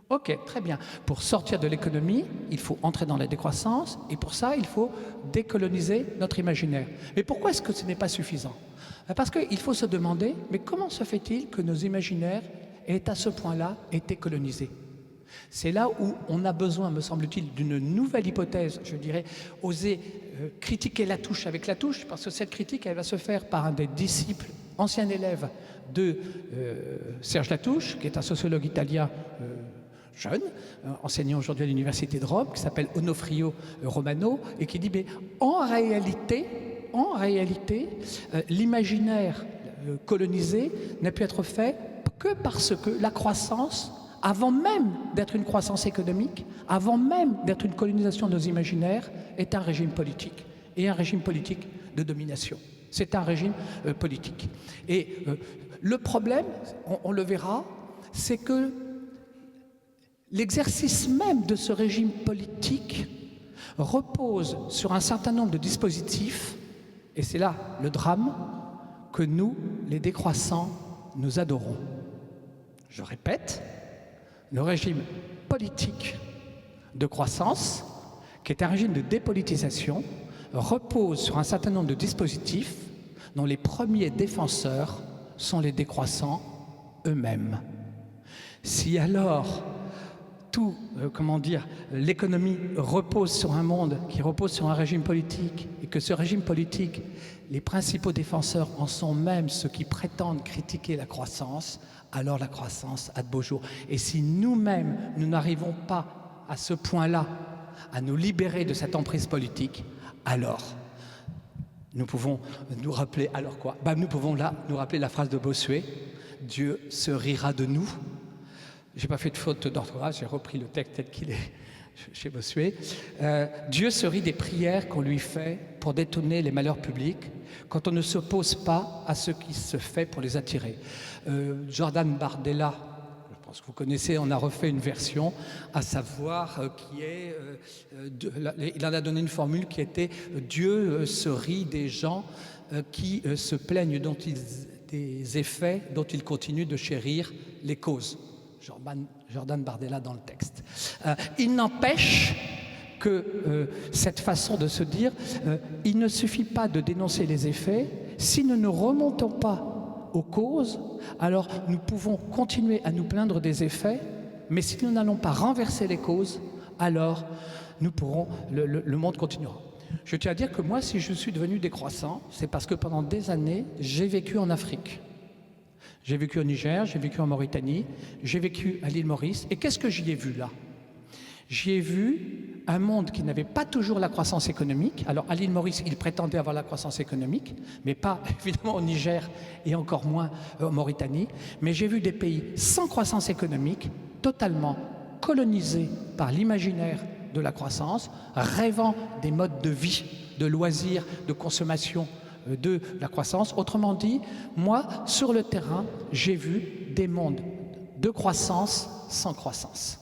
Ok, très bien. Pour sortir de l'économie, il faut entrer dans la décroissance, et pour ça, il faut décoloniser notre imaginaire. Mais pourquoi est-ce que ce n'est pas suffisant? Parce qu'il faut se demander, mais comment se fait-il que nos imaginaires aient à ce point-là été colonisés? C'est là où on a besoin, me semble-t-il, d'une nouvelle hypothèse, je dirais, oser critiquer Latouche avec Latouche, parce que cette critique, elle va se faire par un des disciples, ancien élève de Serge Latouche, qui est un sociologue italien jeune, enseignant aujourd'hui à l'Université de Rome, qui s'appelle Onofrio Romano, et qui dit, mais en réalité, l'imaginaire colonisé n'a pu être fait que parce que la croissance, avant même d'être une croissance économique, avant même d'être une colonisation de nos imaginaires, est un régime politique, et un régime politique de domination. C'est un régime politique. Et le problème, on le verra, c'est que l'exercice même de ce régime politique repose sur un certain nombre de dispositifs, et c'est là le drame, que nous, les décroissants, nous adorons. Je répète, le régime politique de croissance, qui est un régime de dépolitisation, repose sur un certain nombre de dispositifs dont les premiers défenseurs sont les décroissants eux-mêmes. Si alors l'économie repose sur un monde qui repose sur un régime politique, et que ce régime politique, les principaux défenseurs en sont même ceux qui prétendent critiquer la croissance, alors la croissance a de beaux jours. Et si nous-mêmes, nous n'arrivons pas à ce point-là, à nous libérer de cette emprise politique, alors nous pouvons nous rappeler, alors quoi? Nous pouvons là nous rappeler la phrase de Bossuet, « Dieu se rira de nous ». Je n'ai pas fait de faute d'orthographe, j'ai repris le texte tel qu'il est chez Bossuet. Dieu se rit des prières qu'on lui fait pour détourner les malheurs publics quand on ne s'oppose pas à ce qui se fait pour les attirer. Jordan Bardella, pense que vous connaissez, on a refait une version, à savoir qui est, il en a donné une formule qui était « Dieu se rit des gens qui se plaignent des effets dont ils continuent de chérir les causes ». Jordan Bardella dans le texte. Il n'empêche que cette façon de se dire, il ne suffit pas de dénoncer les effets, si nous ne remontons pas aux causes, alors nous pouvons continuer à nous plaindre des effets, mais si nous n'allons pas renverser les causes, alors nous pourrons, le monde continuera. Je tiens à dire que moi, si je suis devenu décroissant, c'est parce que pendant des années, j'ai vécu en Afrique. J'ai vécu au Niger, j'ai vécu en Mauritanie, j'ai vécu à l'île Maurice. Et qu'est-ce que j'y ai vu là? J'y ai vu un monde qui n'avait pas toujours la croissance économique. Alors à l'île Maurice, il prétendait avoir la croissance économique, mais pas évidemment au Niger et encore moins en Mauritanie. Mais j'ai vu des pays sans croissance économique, totalement colonisés par l'imaginaire de la croissance, rêvant des modes de vie, de loisirs, de consommation de la croissance. Autrement dit, moi, sur le terrain, j'ai vu des mondes de croissance sans croissance.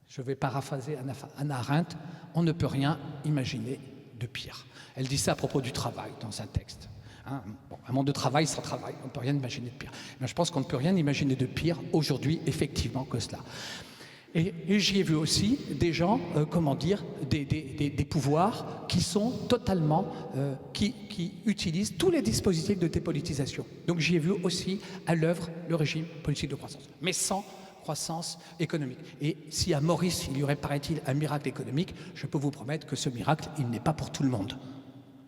Je vais paraphraser Hannah Arendt, on ne peut rien imaginer de pire. Elle dit ça à propos du travail dans un texte. Un monde de travail sans travail, on ne peut rien imaginer de pire. Mais je pense qu'on ne peut rien imaginer de pire aujourd'hui, effectivement, que cela. Et j'y ai vu aussi des gens, comment dire, des pouvoirs qui sont totalement, qui utilisent tous les dispositifs de dépolitisation. Donc j'y ai vu aussi à l'œuvre le régime politique de croissance, mais sans croissance économique. Et si à Maurice, il y aurait, paraît-il, un miracle économique, je peux vous promettre que ce miracle, il n'est pas pour tout le monde.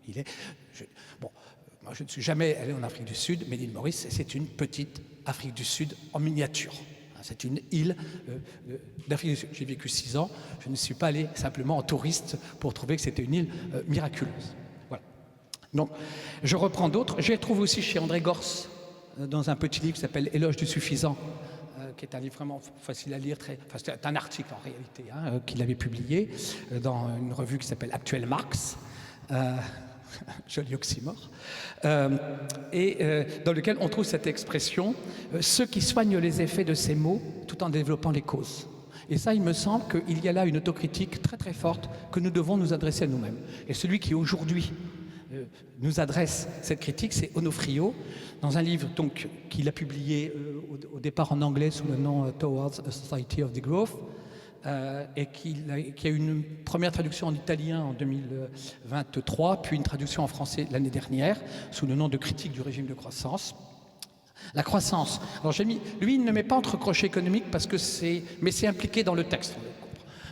Moi, je ne suis jamais allé en Afrique du Sud, mais l'île Maurice, c'est une petite Afrique du Sud en miniature. C'est une île d'Afrique du Sud. J'ai vécu 6 ans, je ne suis pas allé simplement en touriste pour trouver que c'était une île miraculeuse. Voilà. Donc, je reprends d'autres. Je les retrouve aussi chez André Gorz, dans un petit livre qui s'appelle « Éloge du suffisant », qui est un livre vraiment facile à lire, c'est un article en réalité, qu'il avait publié dans une revue qui s'appelle Actuel Marx, joli oxymore, dans lequel on trouve cette expression « ceux qui soignent les effets de ces mots tout en développant les causes ». Et ça, il me semble qu'il y a là une autocritique très très forte que nous devons nous adresser à nous-mêmes. Et celui qui aujourd'hui nous adresse cette critique, c'est Onofrio, dans un livre qu'il a publié au départ en anglais sous le nom Towards a Society of the Growth, et qui a eu une première traduction en italien en 2023, puis une traduction en français l'année dernière, sous le nom de Critique du régime de croissance. La croissance. Alors lui, il ne met pas entre crochets économiques mais c'est impliqué dans le texte.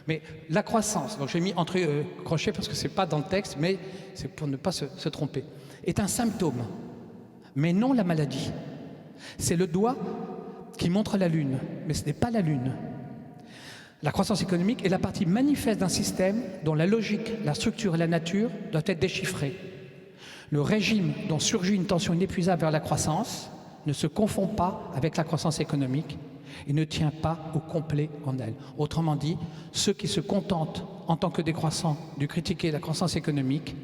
Mais la croissance, donc j'ai mis entre crochets parce que c'est pas dans le texte, mais c'est pour ne pas se tromper, est un symptôme, mais non la maladie. C'est le doigt qui montre la lune, mais ce n'est pas la lune. La croissance économique est la partie manifeste d'un système dont la logique, la structure et la nature doivent être déchiffrées. Le régime dont surgit une tension inépuisable vers la croissance ne se confond pas avec la croissance économique et ne tient pas au complet en elle. Autrement dit, ceux qui se contentent en tant que décroissants de critiquer la croissance économique,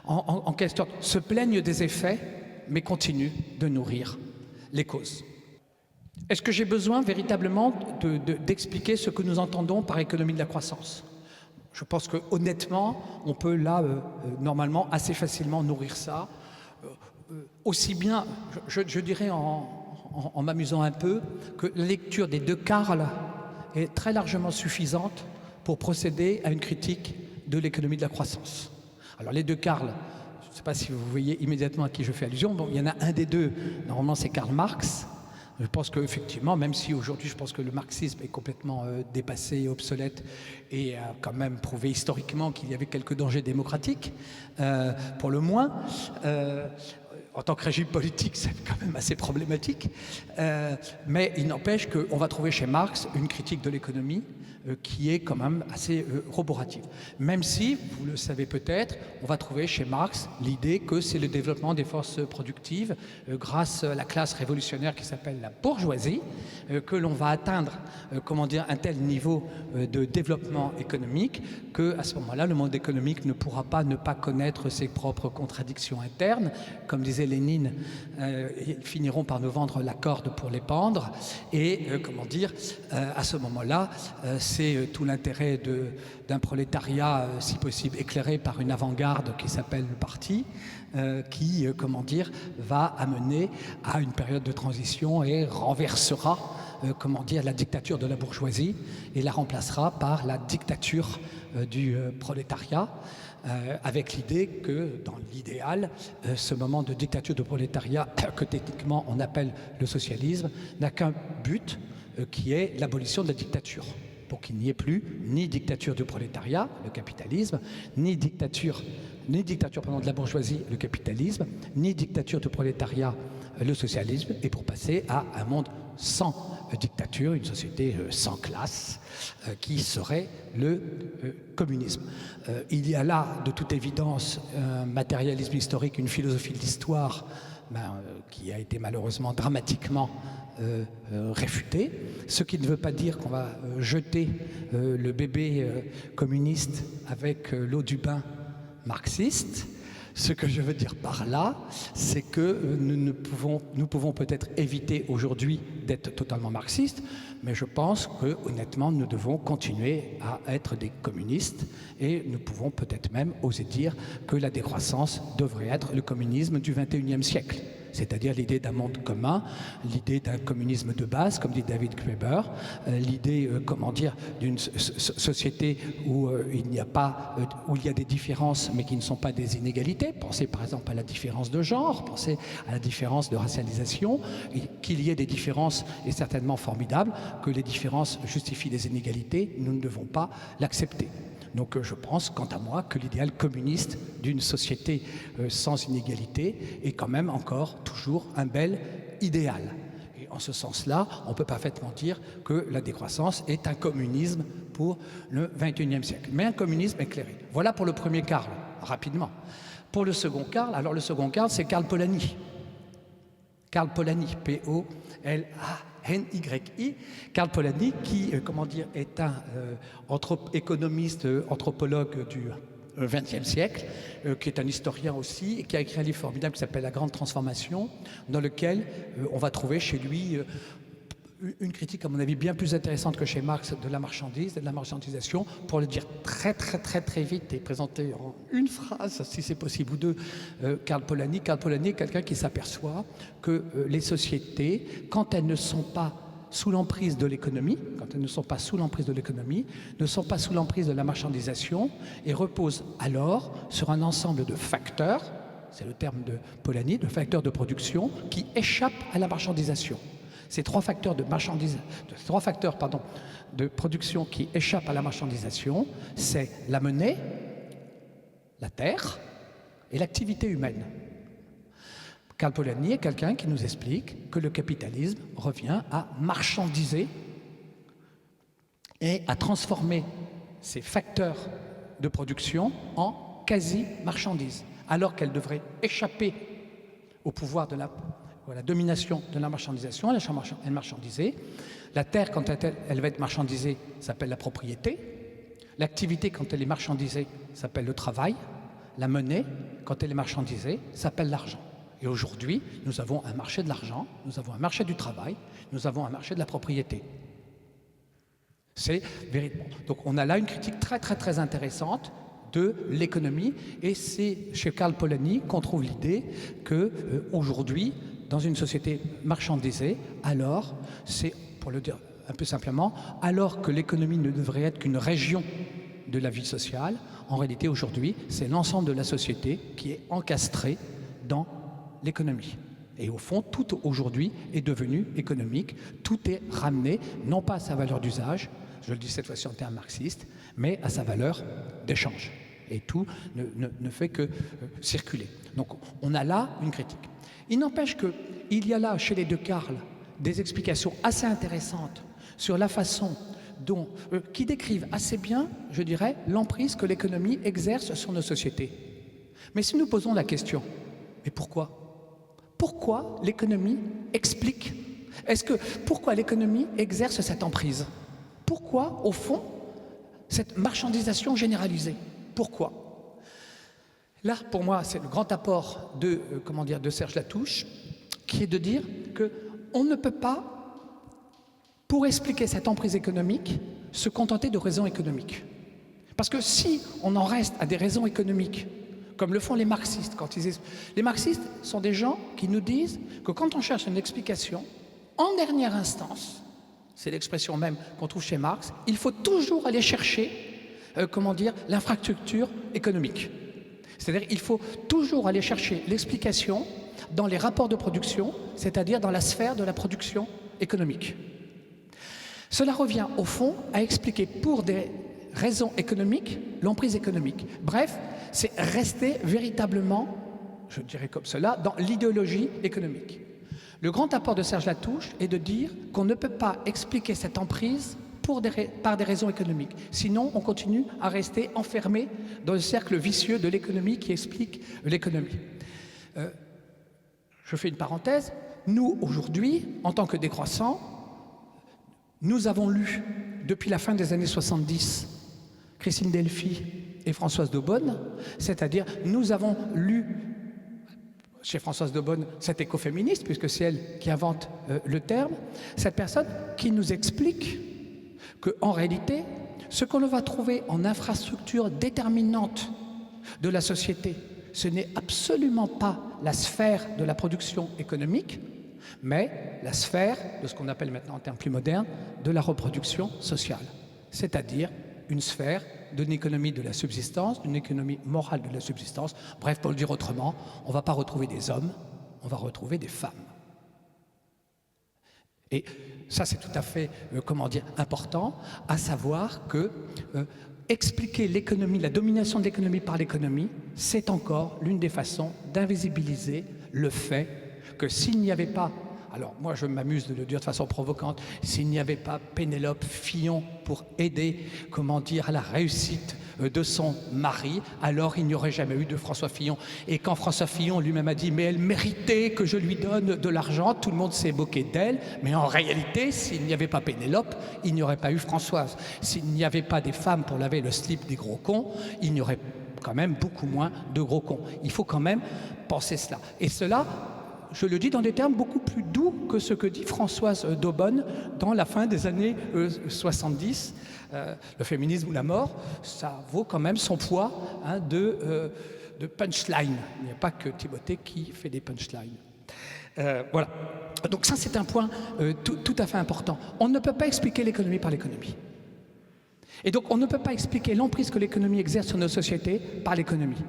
en quelque sorte, se plaignent des effets, mais continuent de nourrir les causes. Est-ce que j'ai besoin véritablement d'expliquer ce que nous entendons par économie de la croissance? Je pense que honnêtement, on peut là, normalement, assez facilement nourrir ça, aussi bien, je dirais en m'amusant un peu, que la lecture des deux Karl est très largement suffisante pour procéder à une critique de l'économie de la croissance. Alors les deux Karl, je ne sais pas si vous voyez immédiatement à qui je fais allusion, bon, il y en a un des deux, normalement c'est Karl Marx. Je pense qu'effectivement, même si aujourd'hui je pense que le marxisme est complètement dépassé et obsolète et a quand même prouvé historiquement qu'il y avait quelques dangers démocratiques, pour le moins, en tant que régime politique, c'est quand même assez problématique, mais il n'empêche qu'on va trouver chez Marx une critique de l'économie qui est quand même assez roborative. Même si, vous le savez peut-être, on va trouver chez Marx l'idée que c'est le développement des forces productives grâce à la classe révolutionnaire qui s'appelle la bourgeoisie, que l'on va atteindre un tel niveau de développement économique qu'à ce moment-là, le monde économique ne pourra pas ne pas connaître ses propres contradictions internes. Comme disait Lénine, ils finiront par nous vendre la corde pour les pendre. Et à ce moment-là, c'est tout l'intérêt d'un prolétariat, si possible, éclairé par une avant-garde qui s'appelle le parti, qui va amener à une période de transition et renversera la dictature de la bourgeoisie et la remplacera par la dictature du prolétariat, avec l'idée que, dans l'idéal, ce moment de dictature du prolétariat, que techniquement on appelle le socialisme, n'a qu'un but, qui est l'abolition de la dictature, pour qu'il n'y ait plus ni dictature du prolétariat, le capitalisme, ni dictature de la bourgeoisie, le capitalisme, ni dictature du prolétariat, le socialisme, et pour passer à un monde sans dictature, une société sans classe, qui serait le communisme. Il y a là, de toute évidence, un matérialisme historique, une philosophie de l'histoire qui a été malheureusement dramatiquement réfutée, ce qui ne veut pas dire qu'on va jeter le bébé communiste avec l'eau du bain marxiste. Ce que je veux dire par là, c'est que nous pouvons peut-être éviter aujourd'hui d'être totalement marxistes, mais je pense que, honnêtement, nous devons continuer à être des communistes et nous pouvons peut-être même oser dire que la décroissance devrait être le communisme du XXIe siècle. C'est-à-dire l'idée d'un monde commun, l'idée d'un communisme de base, comme dit David Graeber, l'idée, d'une société où il y a des différences, mais qui ne sont pas des inégalités. Pensez par exemple à la différence de genre, pensez à la différence de racialisation. Qu'il y ait des différences est certainement formidable, que les différences justifient des inégalités, nous ne devons pas l'accepter. Donc je pense, quant à moi, que l'idéal communiste d'une société sans inégalité est quand même encore toujours un bel idéal. Et en ce sens-là, on peut parfaitement dire que la décroissance est un communisme pour le XXIe siècle, mais un communisme éclairé. Voilà pour le premier Karl, rapidement. Pour le second Karl, alors le second Karl, c'est Karl Polanyi. Karl Polanyi, P-O-L-A-N-Y-I, Karl Polanyi, qui, est un économiste, anthropologue du XXe siècle, qui est un historien aussi, et qui a écrit un livre formidable qui s'appelle La Grande Transformation, dans lequel on va trouver chez lui une critique, à mon avis, bien plus intéressante que chez Marx de la marchandise et de la marchandisation, pour le dire très vite et présenter en une phrase, si c'est possible, ou deux, Karl Polanyi. Karl Polanyi est quelqu'un qui s'aperçoit que les sociétés, quand elles ne sont pas sous l'emprise de l'économie, ne sont pas sous l'emprise de la marchandisation, et reposent alors sur un ensemble de facteurs, c'est le terme de Polanyi, de facteurs de production, qui échappent à la marchandisation. Ces trois facteurs de production qui échappent à la marchandisation, c'est la monnaie, la terre et l'activité humaine. Karl Polanyi est quelqu'un qui nous explique que le capitalisme revient à marchandiser et à transformer ces facteurs de production en quasi-marchandises, alors qu'elles devraient échapper au pouvoir de la domination de la marchandisation, elle est marchandisée. La terre, quand elle va être marchandisée, s'appelle la propriété. L'activité, quand elle est marchandisée, s'appelle le travail. La monnaie, quand elle est marchandisée, s'appelle l'argent. Et aujourd'hui, nous avons un marché de l'argent, nous avons un marché du travail, nous avons un marché de la propriété. C'est véritablement. Donc on a là une critique très intéressante de l'économie, et c'est chez Karl Polanyi qu'on trouve l'idée que aujourd'hui, dans une société marchandisée, alors, c'est, pour le dire un peu simplement, alors que l'économie ne devrait être qu'une région de la vie sociale, en réalité aujourd'hui, c'est l'ensemble de la société qui est encastré dans l'économie. Et au fond, tout aujourd'hui est devenu économique, tout est ramené, non pas à sa valeur d'usage, je le dis cette fois-ci en termes marxistes, mais à sa valeur d'échange. Et tout ne fait que circuler. Donc on a là une critique. Il n'empêche qu'il y a là, chez les deux Karl, des explications assez intéressantes sur la façon dont, qui décrivent assez bien, je dirais, l'emprise que l'économie exerce sur nos sociétés. Mais si nous posons la question, mais pourquoi ? Pourquoi l'économie explique Pourquoi l'économie exerce cette emprise? Pourquoi, au fond, cette marchandisation généralisée? Pourquoi? Là, pour moi, c'est le grand apport de Serge Latouche, qui est de dire qu'on ne peut pas, pour expliquer cette emprise économique, se contenter de raisons économiques. Parce que si on en reste à des raisons économiques, comme le font les marxistes, les marxistes sont des gens qui nous disent que quand on cherche une explication, en dernière instance, c'est l'expression même qu'on trouve chez Marx, il faut toujours aller chercher, l'infrastructure économique. C'est-à-dire qu'il faut toujours aller chercher l'explication dans les rapports de production, c'est-à-dire dans la sphère de la production économique. Cela revient au fond à expliquer pour des raisons économiques l'emprise économique. Bref, c'est rester véritablement, je dirais comme cela, dans l'idéologie économique. Le grand apport de Serge Latouche est de dire qu'on ne peut pas expliquer cette emprise par des raisons économiques. Sinon, on continue à rester enfermé dans le cercle vicieux de l'économie qui explique l'économie. Je fais une parenthèse. Nous, aujourd'hui, en tant que décroissants, nous avons lu, depuis la fin des années 70, Christine Delphi et Françoise Daubonne, c'est-à-dire nous avons lu chez Françoise Daubonne cet écoféministe, puisque c'est elle qui invente le terme, cette personne qui nous explique qu'en réalité, ce qu'on va trouver en infrastructure déterminante de la société, ce n'est absolument pas la sphère de la production économique, mais la sphère de ce qu'on appelle maintenant en termes plus modernes, de la reproduction sociale, c'est-à-dire une sphère d'une économie de la subsistance, d'une économie morale de la subsistance. Bref, pour le dire autrement, on ne va pas retrouver des hommes, on va retrouver des femmes. Et ça, c'est tout à fait, important, à savoir que expliquer l'économie, la domination de l'économie par l'économie, c'est encore l'une des façons d'invisibiliser le fait que s'il n'y avait pas, alors moi je m'amuse de le dire de façon provocante, s'il n'y avait pas Pénélope Fillon pour aider, à la réussite de son mari, alors il n'y aurait jamais eu de François Fillon. Et quand François Fillon lui-même a dit « mais elle méritait que je lui donne de l'argent », tout le monde s'est moqué d'elle, mais en réalité, s'il n'y avait pas Pénélope, il n'y aurait pas eu Françoise. S'il n'y avait pas des femmes pour laver le slip des gros cons, il n'y aurait quand même beaucoup moins de gros cons. Il faut quand même penser cela. Et cela, je le dis dans des termes beaucoup plus doux que ce que dit Françoise Daubonne dans la fin des années 70. Le féminisme ou la mort, ça vaut quand même son poids de punchline. Il n'y a pas que Timothée qui fait des punchlines. Voilà. Donc ça, c'est un point tout à fait important. On ne peut pas expliquer l'économie par l'économie. Et donc, on ne peut pas expliquer l'emprise que l'économie exerce sur nos sociétés par l'économie.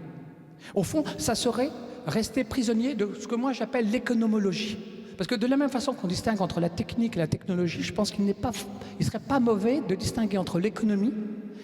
Au fond, ça serait rester prisonnier de ce que moi j'appelle l'économologie. Parce que de la même façon qu'on distingue entre la technique et la technologie, je pense qu'il ne serait pas mauvais de distinguer entre l'économie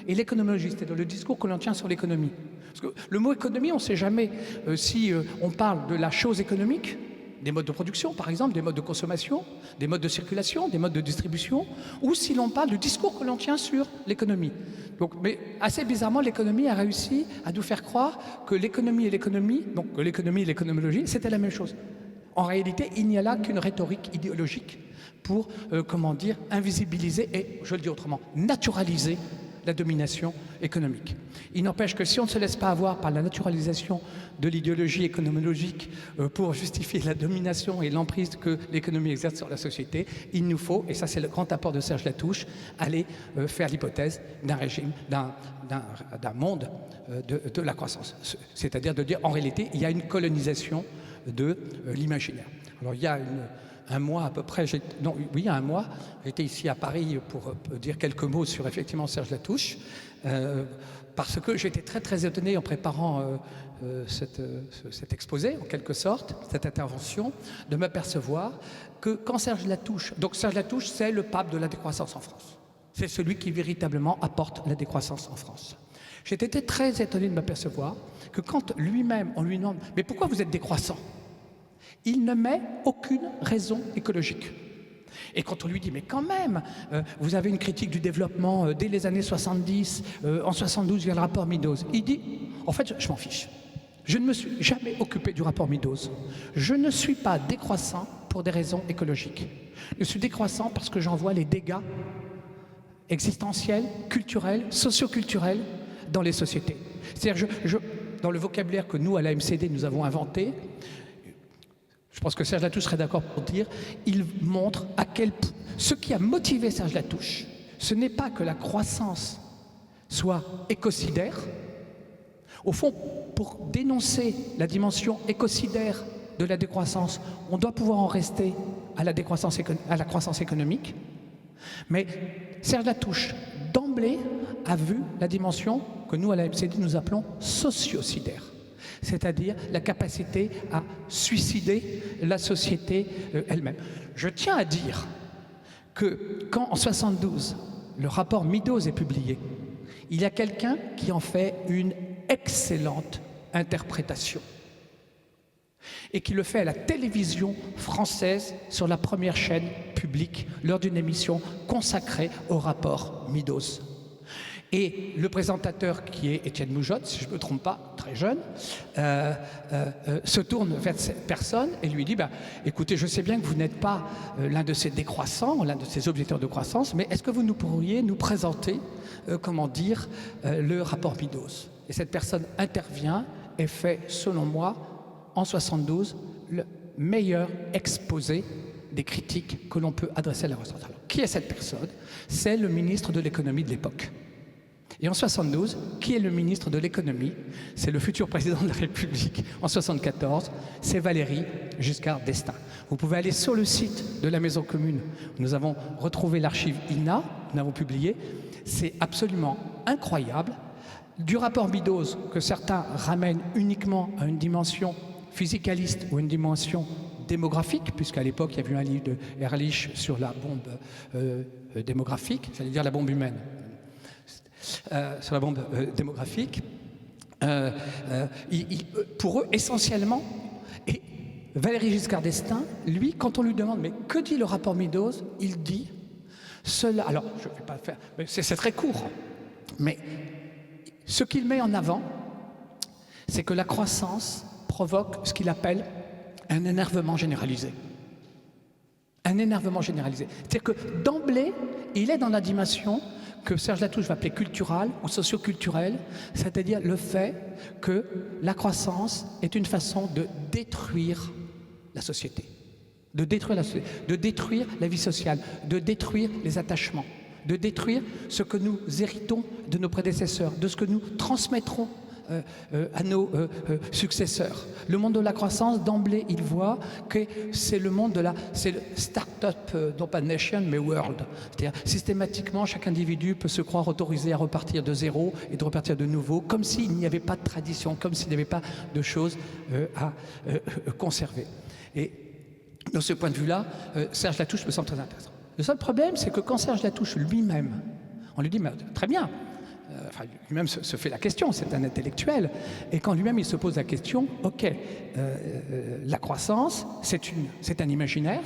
et l'économologie, c'est-à-dire le discours que l'on tient sur l'économie. Parce que le mot économie, on ne sait jamais si on parle de la chose économique, des modes de production par exemple, des modes de consommation, des modes de circulation, des modes de distribution, ou si l'on parle du discours que l'on tient sur l'économie. Donc, mais assez bizarrement, l'économie a réussi à nous faire croire que l'économie et l'économie, donc que l'économie et l'économologie, c'était la même chose. En réalité, il n'y a là qu'une rhétorique idéologique pour, invisibiliser et, je le dis autrement, naturaliser la domination économique. Il n'empêche que si on ne se laisse pas avoir par la naturalisation de l'idéologie économologique pour justifier la domination et l'emprise que l'économie exerce sur la société, il nous faut, et ça c'est le grand apport de Serge Latouche, aller faire l'hypothèse d'un régime, d'un monde de la croissance. C'est-à-dire de dire, en réalité, il y a une colonisation de l'imaginaire. Alors il y a un mois à peu près, j'étais ici à Paris pour dire quelques mots sur effectivement Serge Latouche, parce que j'étais très très étonné en préparant cet exposé, en quelque sorte, cette intervention, de m'apercevoir que quand Serge Latouche, donc Serge Latouche c'est le pape de la décroissance en France, c'est celui qui véritablement apporte la décroissance en France. J'étais très étonné de m'apercevoir que quand lui-même, on lui demande « mais pourquoi vous êtes décroissant ?» il ne met aucune raison écologique. Et quand on lui dit « mais quand même, vous avez une critique du développement dès les années 70, en 72, il y a le rapport Meadows », il dit « en fait, je m'en fiche. Je ne me suis jamais occupé du rapport Meadows. Je ne suis pas décroissant pour des raisons écologiques. Je suis décroissant parce que j'en vois les dégâts existentiels, culturels, socioculturels dans les sociétés. C'est-à-dire, dans le vocabulaire que nous, à la MCD, nous avons inventé, je pense que Serge Latouche serait d'accord pour dire, il montre à quel point ce qui a motivé Serge Latouche, ce n'est pas que la croissance soit écocidaire. Au fond, pour dénoncer la dimension écocidaire de la décroissance, on doit pouvoir en rester à la croissance économique. Mais Serge Latouche, d'emblée, a vu la dimension que nous, à la MCD, nous appelons sociocidaire, c'est-à-dire la capacité à suicider la société elle-même. Je tiens à dire que quand, en 1972, le rapport Meadows est publié, il y a quelqu'un qui en fait une excellente interprétation et qui le fait à la télévision française sur la première chaîne publique lors d'une émission consacrée au rapport Meadows. Et le présentateur, qui est Étienne Moujotte, si je ne me trompe pas, très jeune, se tourne vers cette personne et lui dit écoutez, je sais bien que vous n'êtes pas l'un de ces décroissants, l'un de ces objecteurs de croissance, mais est-ce que vous pourriez nous présenter, le rapport Meadows? Et cette personne intervient et fait, selon moi, en 1972, le meilleur exposé des critiques que l'on peut adresser à la croissance. Alors, qui est cette personne? C'est le ministre de l'économie de l'époque. Et en 1972, qui est le ministre de l'économie? C'est le futur président de la République en 1974, c'est Valéry Giscard d'Estaing. Vous pouvez aller sur le site de la Maison Commune. Nous avons retrouvé l'archive INA, nous l'avons publié. C'est absolument incroyable. Du rapport Meadows, que certains ramènent uniquement à une dimension physicaliste ou une dimension démographique, puisqu'à l'époque, il y avait eu un livre de Ehrlich sur la bombe démographique, j'allais dire la bombe humaine, sur la bombe démographique. Pour eux, essentiellement, et Valéry Giscard d'Estaing, lui, quand on lui demande « mais que dit le rapport Meadows ?» il dit cela. Alors, je ne vais pas faire, c'est très court, mais ce qu'il met en avant, c'est que la croissance provoque ce qu'il appelle un énervement généralisé. Un énervement généralisé. C'est-à-dire que d'emblée, il est dans la dimension que Serge Latouche va appeler culturelle ou socioculturelle, c'est-à-dire le fait que la croissance est une façon de détruire la société, de détruire la vie sociale, de détruire les attachements, de détruire ce que nous héritons de nos prédécesseurs, de ce que nous transmettrons à nos successeurs. Le monde de la croissance, d'emblée, il voit que c'est le monde de c'est le start-up, non pas nation, mais world. C'est-à-dire, systématiquement, chaque individu peut se croire autorisé à repartir de zéro et de repartir de nouveau, comme s'il n'y avait pas de tradition, comme s'il n'y avait pas de choses à conserver. Et de ce point de vue-là, Serge Latouche me semble très intéressant. Le seul problème, c'est que quand Serge Latouche lui-même, on lui dit, mais très bien, enfin, lui-même se fait la question, c'est un intellectuel, et quand lui-même il se pose la question, ok, la croissance, c'est un imaginaire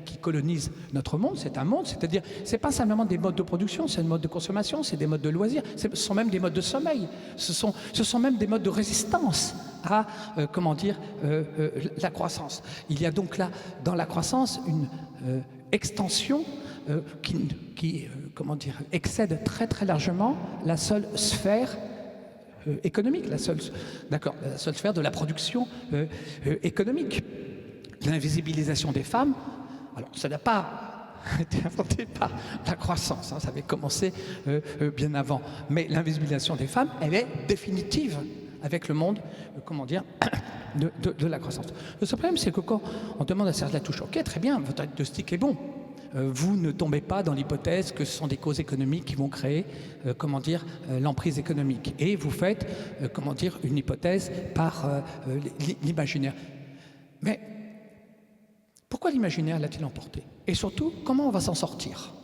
qui colonise notre monde, c'est un monde, c'est-à-dire, c'est pas simplement des modes de production, c'est un mode de consommation, c'est des modes de loisirs, ce sont même des modes de sommeil, ce sont même des modes de résistance à, la croissance. Il y a donc là, dans la croissance, une extension qui excède très très largement la seule sphère économique, la seule sphère de la production économique. L'invisibilisation des femmes, alors ça n'a pas été inventé par la croissance, ça avait commencé bien avant, mais l'invisibilisation des femmes, elle est définitive avec le monde, de la croissance. Le seul problème, c'est que quand on demande à Serge Latouche, ok, très bien, votre diagnostic est bon, vous ne tombez pas dans l'hypothèse que ce sont des causes économiques qui vont créer, l'emprise économique. Et vous faites, une hypothèse par l'imaginaire. Mais pourquoi l'imaginaire l'a-t-il emporté? Et surtout, comment on va s'en sortir?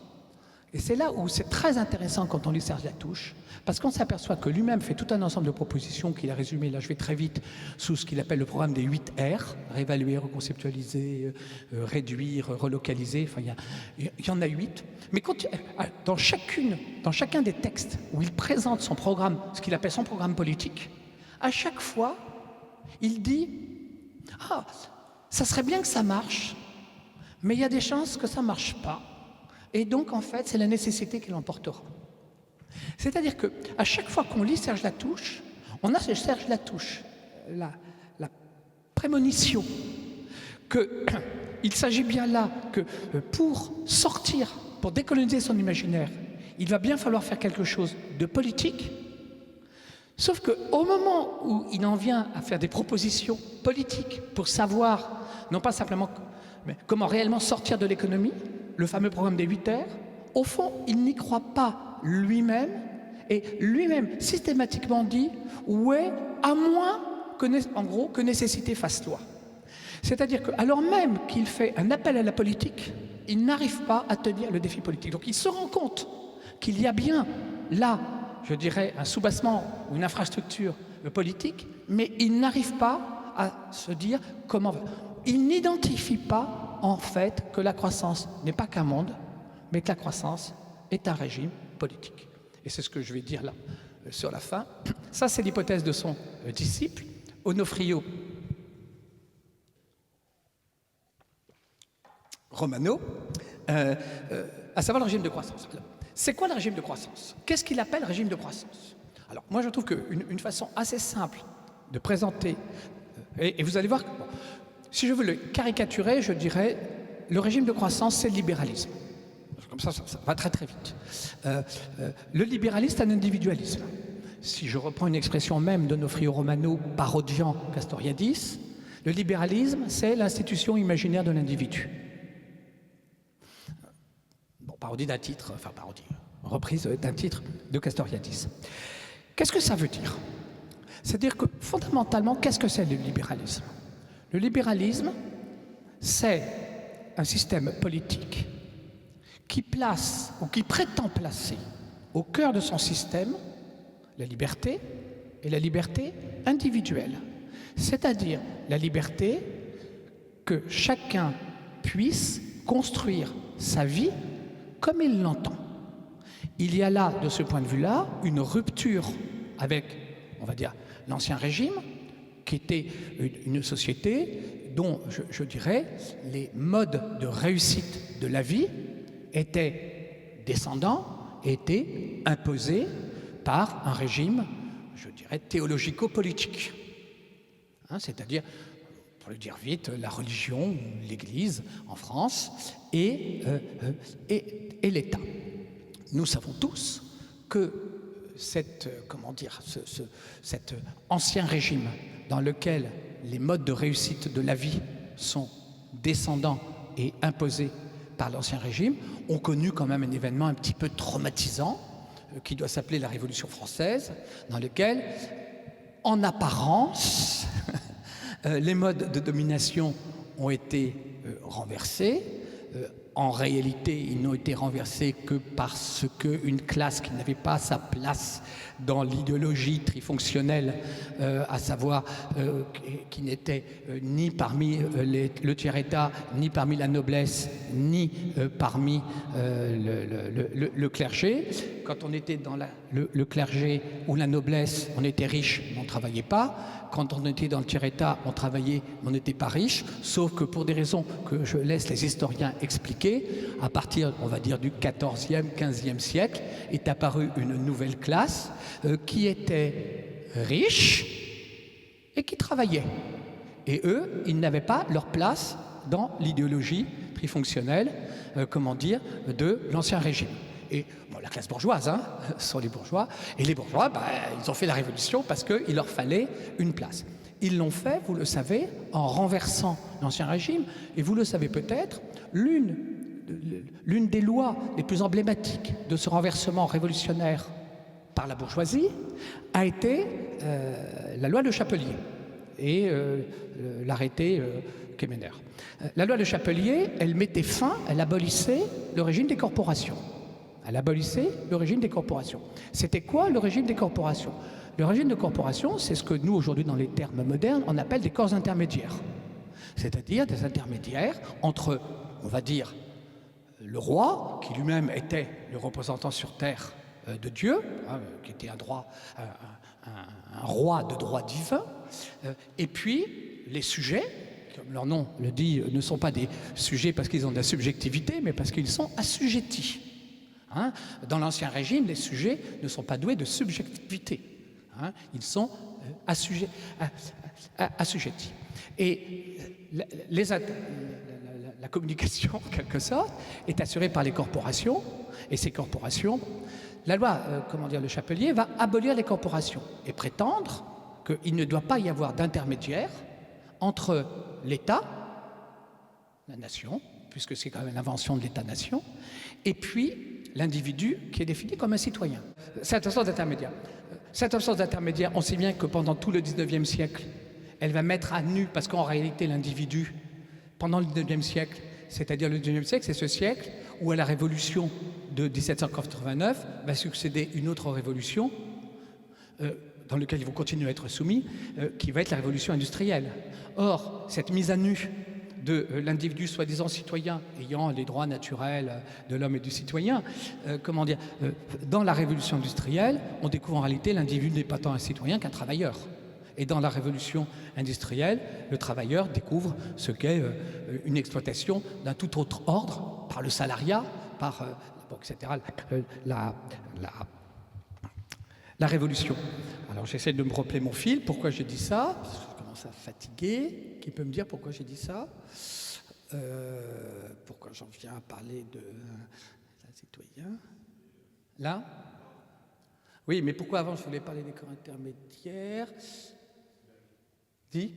Et c'est là où c'est très intéressant quand on lit Serge Latouche, parce qu'on s'aperçoit que lui-même fait tout un ensemble de propositions qu'il a résumées, là je vais très vite, sous ce qu'il appelle le programme des 8 R, réévaluer, reconceptualiser, réduire, relocaliser, enfin il y en a 8. Mais dans chacun des textes où il présente son programme, ce qu'il appelle son programme politique, à chaque fois, Il dit « Ah, ça serait bien que ça marche, mais il y a des chances que ça ne marche pas. Et donc, en fait, c'est la nécessité qui l'emportera. » C'est-à-dire qu'à chaque fois qu'on lit Serge Latouche, on a Serge Latouche, la prémonition qu'il s'agit bien là que pour sortir, pour décoloniser son imaginaire, il va bien falloir faire quelque chose de politique. Sauf qu'au moment où il en vient à faire des propositions politiques pour savoir, non pas simplement mais comment réellement sortir de l'économie, le fameux programme des 8 heures, au fond, il n'y croit pas lui-même, et lui-même systématiquement dit « ouais, à moins que, en gros, que nécessité fasse loi ». C'est-à-dire qu'alors même qu'il fait un appel à la politique, il n'arrive pas à tenir le défi politique. Donc il se rend compte qu'il y a bien là, je dirais, un soubassement ou une infrastructure politique, mais il n'arrive pas à se dire comment... Il n'identifie pas, en fait, que la croissance n'est pas qu'un monde, mais que la croissance est un régime politique. Et c'est ce que je vais dire là, sur la fin. Ça, c'est l'hypothèse de son disciple, Onofrio Romano, à savoir le régime de croissance. C'est quoi le régime de croissance? Qu'est-ce qu'il appelle régime de croissance? Alors, moi, je trouve qu'une façon assez simple de présenter, et vous allez voir, bon, si je veux le caricaturer, je dirais le régime de croissance, c'est le libéralisme. Comme ça va très très vite. Le libéralisme, c'est un individualisme. Si je reprends une expression même d'Onofrio Romano parodiant Castoriadis, le libéralisme, c'est l'institution imaginaire de l'individu. Bon, parodie d'un titre, enfin parodie, reprise d'un titre de Castoriadis. Qu'est-ce que ça veut dire? C'est-à-dire que fondamentalement, qu'est-ce que c'est le libéralisme? Le libéralisme, c'est un système politique qui place, ou qui prétend placer, au cœur de son système, la liberté, et la liberté individuelle. C'est-à-dire la liberté que chacun puisse construire sa vie comme il l'entend. Il y a là, de ce point de vue-là, une rupture avec, on va dire, l'ancien régime, qui était une société dont, je dirais, les modes de réussite de la vie étaient descendants, étaient imposés par un régime, je dirais, théologico-politique. Hein, c'est-à-dire, pour le dire vite, la religion, l'Église en France et l'État. Nous savons tous que cet ancien régime dans lequel les modes de réussite de la vie sont descendants et imposés par l'ancien régime, ont connu quand même un événement un petit peu traumatisant qui doit s'appeler la Révolution française, dans lequel, en apparence, les modes de domination ont été renversés. En réalité, ils n'ont été renversés que parce qu'une classe qui n'avait pas sa place dans l'idéologie trifonctionnelle, à savoir qui n'était ni parmi le tiers-état, ni parmi la noblesse, ni parmi le clergé. Quand on était dans le clergé ou la noblesse, on était riche, mais on ne travaillait pas. Quand on était dans le tiers-état, on travaillait, mais on n'était pas riche, sauf que pour des raisons que je laisse les historiens expliquer, à partir, on va dire, du XIVe, XVe siècle, est apparue une nouvelle classe qui était riche et qui travaillait. Et eux, ils n'avaient pas leur place dans l'idéologie trifonctionnelle, de l'ancien régime. Et bon, la classe bourgeoise, hein, sont les bourgeois. Et les bourgeois, ils ont fait la révolution parce qu'il leur fallait une place. Ils l'ont fait, vous le savez, en renversant l'ancien régime. Et vous le savez peut-être, l'une des lois les plus emblématiques de ce renversement révolutionnaire par la bourgeoisie a été la loi de Chapelier et l'arrêté Quéméner. La loi de Chapelier, elle mettait fin, elle abolissait le régime des corporations. Elle abolissait le régime des corporations. C'était quoi le régime des corporations? Le régime de corporation, c'est ce que nous, aujourd'hui, dans les termes modernes, on appelle des corps intermédiaires. C'est-à-dire des intermédiaires entre, on va dire, le roi, qui lui-même était le représentant sur terre de Dieu, qui était un roi de droit divin, et puis les sujets, comme leur nom le dit, ne sont pas des sujets parce qu'ils ont de la subjectivité, mais parce qu'ils sont assujettis. Dans l'Ancien Régime, les sujets ne sont pas doués de subjectivité. Ils sont assujettis. Et la communication, en quelque sorte, est assurée par les corporations, et ces corporations, la loi, le Chapelier, va abolir les corporations et prétendre qu'il ne doit pas y avoir d'intermédiaire entre l'État, la nation, puisque c'est quand même l'invention de l'État-nation, et puis l'individu qui est défini comme un citoyen. Cette absence d'intermédiaire. Cette absence d'intermédiaire, on sait bien que pendant tout le 19e siècle, elle va mettre à nu, parce qu'en réalité, l'individu, pendant le 19e siècle, c'est-à-dire le 19e siècle, c'est ce siècle où à la révolution de 1789 va succéder une autre révolution dans laquelle ils vont continuer à être soumis, qui va être la révolution industrielle. Or, cette mise à nu de l'individu soi-disant citoyen ayant les droits naturels de l'homme et du citoyen, dans la révolution industrielle, on découvre en réalité l'individu n'est pas tant un citoyen qu'un travailleur. Et dans la révolution industrielle, le travailleur découvre ce qu'est une exploitation d'un tout autre ordre, par le salariat, etc. La révolution. Alors j'essaie de me rappeler mon fil, pourquoi j'ai dit ça, parce que je commence à fatiguer. Qui peut me dire pourquoi j'ai dit ça? Pourquoi j'en viens à parler de citoyen? Là? Oui, mais pourquoi avant je voulais parler des corps intermédiaires? Dis?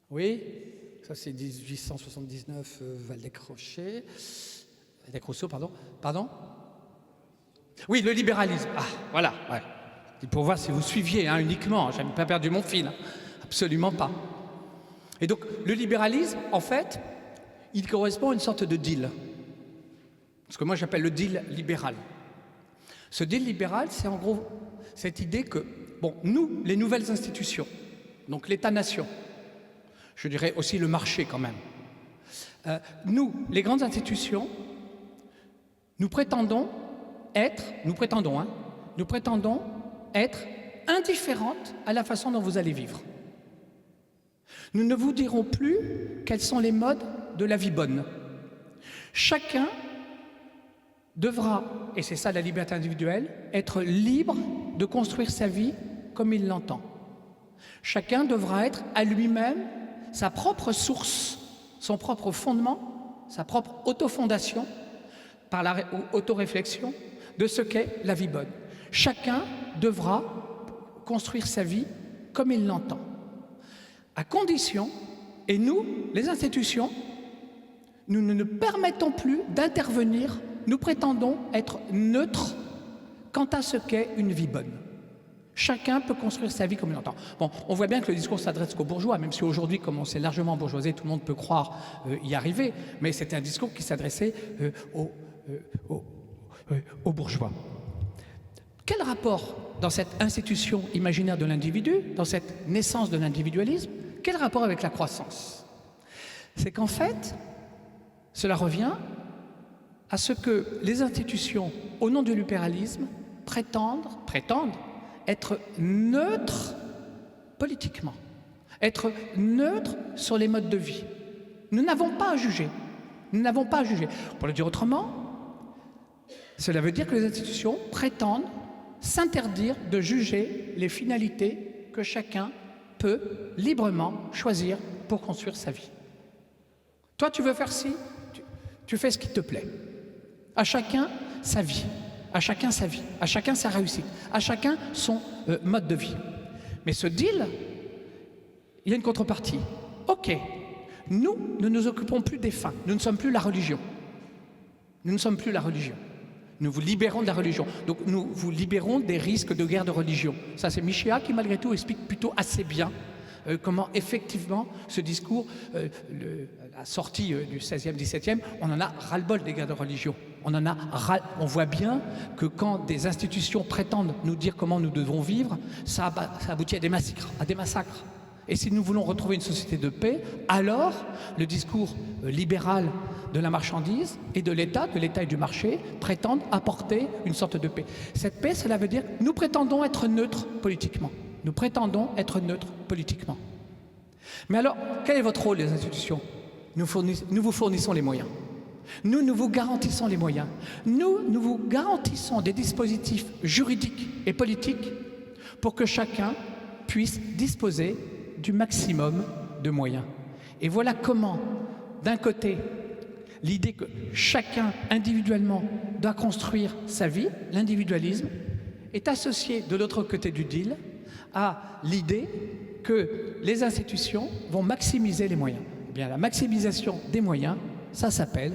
Oui, ça c'est 1879, Waldeck-Rousseau, pardon. Pardon? Oui, le libéralisme. Ah, voilà. Ouais. Pour voir si vous suiviez uniquement, je n'ai pas perdu mon fil. Absolument pas. Et donc, le libéralisme, en fait, il correspond à une sorte de deal. Ce que moi j'appelle le deal libéral. Ce deal libéral, c'est en gros cette idée que, nous, les nouvelles institutions, donc l'État-nation, je dirais aussi le marché quand même, nous, les grandes institutions, nous prétendons être indifférentes à la façon dont vous allez vivre. Nous ne vous dirons plus quels sont les modes de la vie bonne. Chacun devra, et c'est ça la liberté individuelle, être libre de construire sa vie comme il l'entend. Chacun devra être à lui-même sa propre source, son propre fondement, sa propre autofondation, par la autoréflexion de ce qu'est la vie bonne. Chacun devra construire sa vie comme il l'entend. À condition, et nous, les institutions, nous ne nous permettons plus d'intervenir, nous prétendons être neutres quant à ce qu'est une vie bonne. Chacun peut construire sa vie comme il l'entend. Bon, on voit bien que le discours s'adresse qu'aux bourgeois, même si aujourd'hui, comme on s'est largement bourgeoisé, tout le monde peut croire y arriver, mais c'était un discours qui s'adressait aux bourgeois. Quel rapport dans cette institution imaginaire de l'individu, dans cette naissance de l'individualisme, quel rapport avec la croissance? C'est qu'en fait, cela revient à ce que les institutions, au nom du libéralisme, prétendent être neutres politiquement, être neutres sur les modes de vie. Nous n'avons pas à juger. Nous n'avons pas à juger. Pour le dire autrement, cela veut dire que les institutions prétendent s'interdire de juger les finalités que chacun peut librement choisir pour construire sa vie. Toi, tu veux faire ci, tu fais ce qui te plaît. À chacun sa vie, à chacun sa vie, à chacun sa réussite, à chacun son mode de vie. Mais ce deal, il y a une contrepartie. Ok, nous ne nous occupons plus des fins, nous ne sommes plus la religion. Nous ne sommes plus la religion. Nous vous libérons de la religion. Donc nous vous libérons des risques de guerre de religion. Ça, c'est Michéa qui, malgré tout, explique plutôt assez bien comment, effectivement, ce discours, la sortie du 16e, 17e, on en a ras-le-bol des guerres de religion. On voit bien que quand des institutions prétendent nous dire comment nous devons vivre, ça aboutit à des massacres. Et si nous voulons retrouver une société de paix, alors le discours libéral de la marchandise et de l'État et du marché, prétendent apporter une sorte de paix. Cette paix, cela veut dire que nous prétendons être neutres politiquement. Nous prétendons être neutres politiquement. Mais alors, quel est votre rôle, les institutions? Nous vous fournissons les moyens. Nous vous garantissons les moyens. Nous vous garantissons des dispositifs juridiques et politiques pour que chacun puisse disposer du maximum de moyens. Et voilà comment, d'un côté, l'idée que chacun individuellement doit construire sa vie, l'individualisme, est associée de l'autre côté du deal à l'idée que les institutions vont maximiser les moyens. Eh bien, la maximisation des moyens, ça s'appelle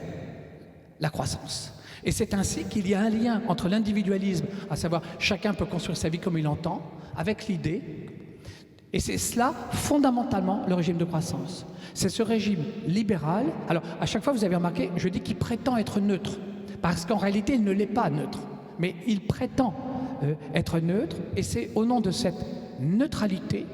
la croissance. Et c'est ainsi qu'il y a un lien entre l'individualisme, à savoir chacun peut construire sa vie comme il l'entend, avec l'idée, et c'est cela fondamentalement le régime de croissance. C'est ce régime libéral. Alors à chaque fois vous avez remarqué, je dis qu'il prétend être neutre, parce qu'en réalité il ne l'est pas neutre, mais il prétend être neutre, et c'est au nom de cette neutralité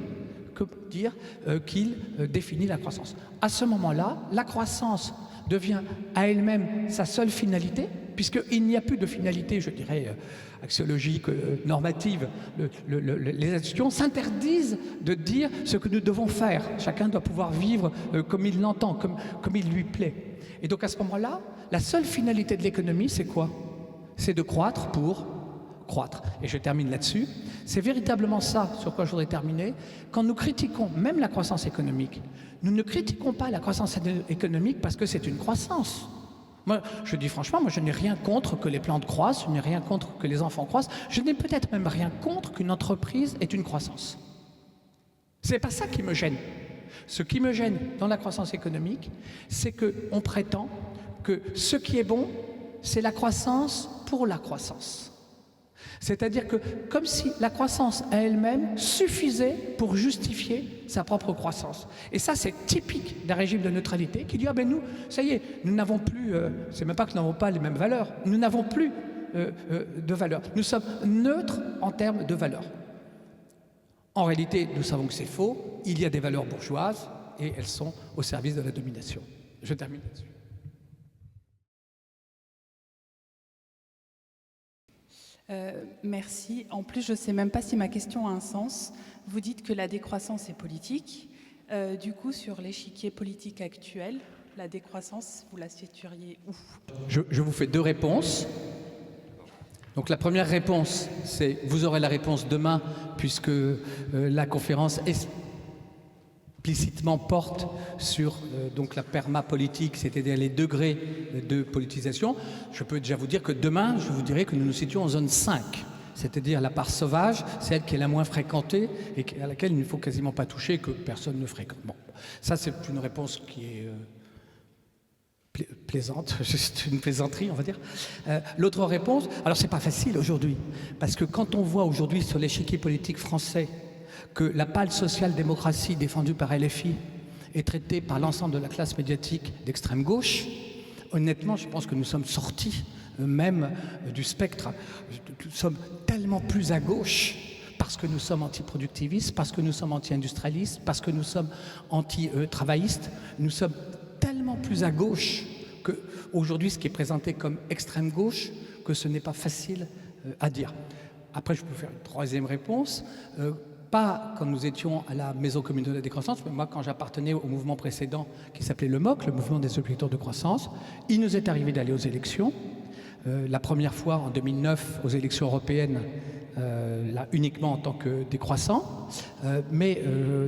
qu'il définit la croissance. À ce moment-là, la croissance devient à elle-même sa seule finalité, puisqu'il n'y a plus de finalité, je dirais, axiologique, normative. Les institutions s'interdisent de dire ce que nous devons faire. Chacun doit pouvoir vivre comme il l'entend, comme il lui plaît. Et donc à ce moment-là, la seule finalité de l'économie, c'est quoi? C'est de croître pour croître. Et je termine là-dessus. C'est véritablement ça sur quoi je voudrais terminer. Quand nous critiquons même la croissance économique, nous ne critiquons pas la croissance économique parce que c'est une croissance. Moi, je dis franchement, moi je n'ai rien contre que les plantes croissent, je n'ai rien contre que les enfants croissent, je n'ai peut-être même rien contre qu'une entreprise ait une croissance. C'est pas ça qui me gêne. Ce qui me gêne dans la croissance économique, c'est qu'on prétend que ce qui est bon, c'est la croissance pour la croissance. C'est-à-dire que comme si la croissance à elle-même suffisait pour justifier sa propre croissance. Et ça, c'est typique d'un régime de neutralité qui dit « Ah ben nous, ça y est, nous n'avons plus, c'est même pas que nous n'avons pas les mêmes valeurs, nous n'avons plus de valeurs. Nous sommes neutres en termes de valeurs. » En réalité, nous savons que c'est faux, il y a des valeurs bourgeoises et elles sont au service de la domination. Je termine là-dessus. Merci. En plus, je ne sais même pas si ma question a un sens. Vous dites que la décroissance est politique. Du coup, sur l'échiquier politique actuel, la décroissance, vous la situeriez où? Je vous fais deux réponses. Donc la première réponse, c'est vous aurez la réponse demain, puisque la conférence explicitement porte sur donc la permapolitique, c'est-à-dire les degrés de politisation. Je peux déjà vous dire que demain, je vous dirai que nous nous situons en zone 5, c'est-à-dire la part sauvage, c'est elle qui est la moins fréquentée et à laquelle il ne faut quasiment pas toucher, que personne ne fréquente. Bon, ça c'est une réponse qui est plaisante, juste une plaisanterie, on va dire. L'autre réponse, alors c'est pas facile aujourd'hui, parce que quand on voit aujourd'hui sur l'échiquier politique français que la pâle social-démocratie défendue par LFI est traitée par l'ensemble de la classe médiatique d'extrême gauche, honnêtement, je pense que nous sommes sortis même du spectre. Nous sommes tellement plus à gauche parce que nous sommes antiproductivistes, parce que nous sommes anti-industrialistes, parce que nous sommes anti-travaillistes. Nous sommes tellement plus à gauche qu'aujourd'hui, ce qui est présenté comme extrême gauche, que ce n'est pas facile à dire. Après, je peux faire une troisième réponse. Pas quand nous étions à la maison communautaire de la décroissance, mais moi quand j'appartenais au mouvement précédent qui s'appelait le MOC, le mouvement des objecteurs de croissance, il nous est arrivé d'aller aux élections. La première fois en 2009 aux élections européennes, là uniquement en tant que décroissant, mais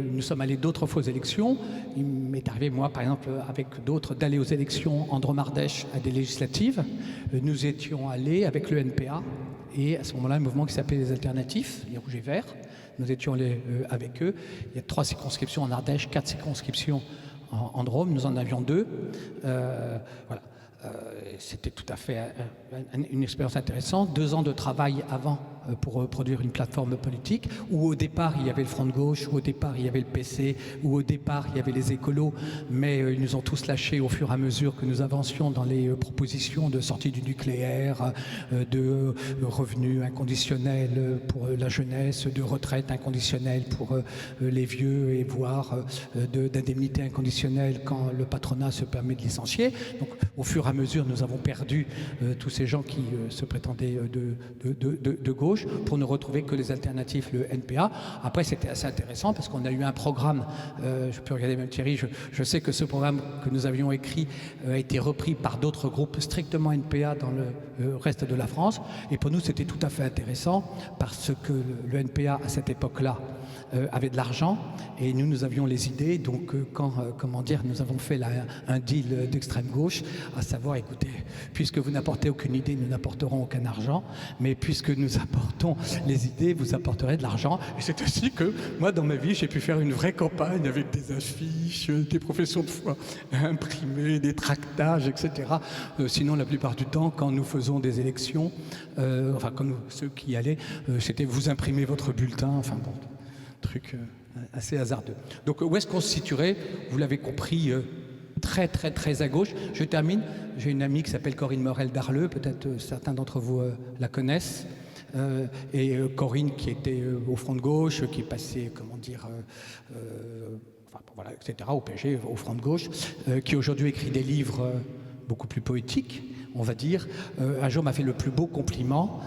nous sommes allés d'autres fois aux élections. Il m'est arrivé moi par exemple avec d'autres d'aller aux élections en Drôme-Ardèche à des législatives. Nous étions allés avec le NPA et à ce moment-là un mouvement qui s'appelait les Alternatifs, les Rouges et Verts. Nous étions allés avec eux. Il y a 3 circonscriptions en Ardèche, 4 circonscriptions en Drôme. Nous en avions 2. Voilà. C'était tout à fait une expérience intéressante. 2 ans de travail avant pour produire une plateforme politique, où au départ il y avait le Front de gauche, où au départ il y avait le PC, où au départ il y avait les écolos, mais ils nous ont tous lâchés au fur et à mesure que nous avancions dans les propositions de sortie du nucléaire, de revenus inconditionnels pour la jeunesse, de retraite inconditionnelle pour les vieux et voire d'indemnité inconditionnelle quand le patronat se permet de licencier. Donc au fur et à mesure nous avons perdu tous ces gens qui se prétendaient de gauche, pour ne retrouver que les alternatives, le NPA. Après, c'était assez intéressant parce qu'on a eu un programme, je peux regarder même Thierry, je sais que ce programme que nous avions écrit a été repris par d'autres groupes strictement NPA dans le reste de la France. Et pour nous, c'était tout à fait intéressant parce que le NPA, à cette époque-là, avait de l'argent et nous avions les idées. Donc, quand, nous avons fait un deal d'extrême gauche, à savoir, écoutez, puisque vous n'apportez aucune idée, nous n'apporterons aucun argent, mais puisque nous apportons les idées, vous apporterez de l'argent. Et c'est ainsi que, moi, dans ma vie, j'ai pu faire une vraie campagne avec des affiches, des professions de foi imprimées, des tractages, etc. Sinon, la plupart du temps, quand nous faisons des élections, comme ceux qui y allaient, c'était vous imprimez votre bulletin, enfin bon, truc assez hasardeux. Donc, où est-ce qu'on se situerait? Vous l'avez compris, très, très, très à gauche. Je termine. J'ai une amie qui s'appelle Corinne Morel d'Arleux, peut-être certains d'entre vous la connaissent. Et Corinne qui était au Front de gauche, qui est passée, etc., au PSG, au Front de gauche, qui aujourd'hui écrit des livres beaucoup plus poétiques, on va dire. Un jour m'a fait le plus beau compliment,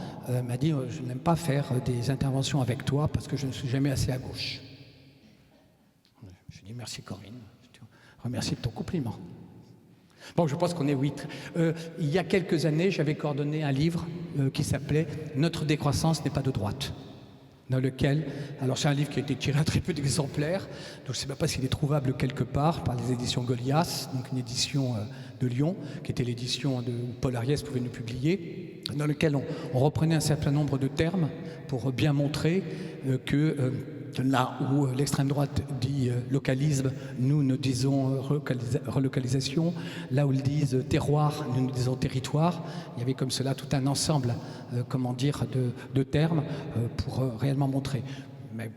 m'a dit « Je n'aime pas faire des interventions avec toi parce que je ne suis jamais assez à gauche ». Je lui ai dit « Merci Corinne, je te remercie de ton compliment ». Bon, je pense qu'on est oui. Il y a quelques années, j'avais coordonné un livre qui s'appelait « Notre décroissance n'est pas de droite ». Dans lequel, alors c'est un livre qui a été tiré à très peu d'exemplaires, donc je ne sais pas s'il est trouvable quelque part par les éditions Goliath, donc une édition de Lyon, qui était l'édition de Paul Ariès pouvait nous publier, dans lequel on reprenait un certain nombre de termes pour bien montrer que là où l'extrême droite dit localisme, nous disons relocalisation. Là où ils disent terroir, nous disons territoire. Il y avait comme cela tout un ensemble, de termes pour réellement montrer.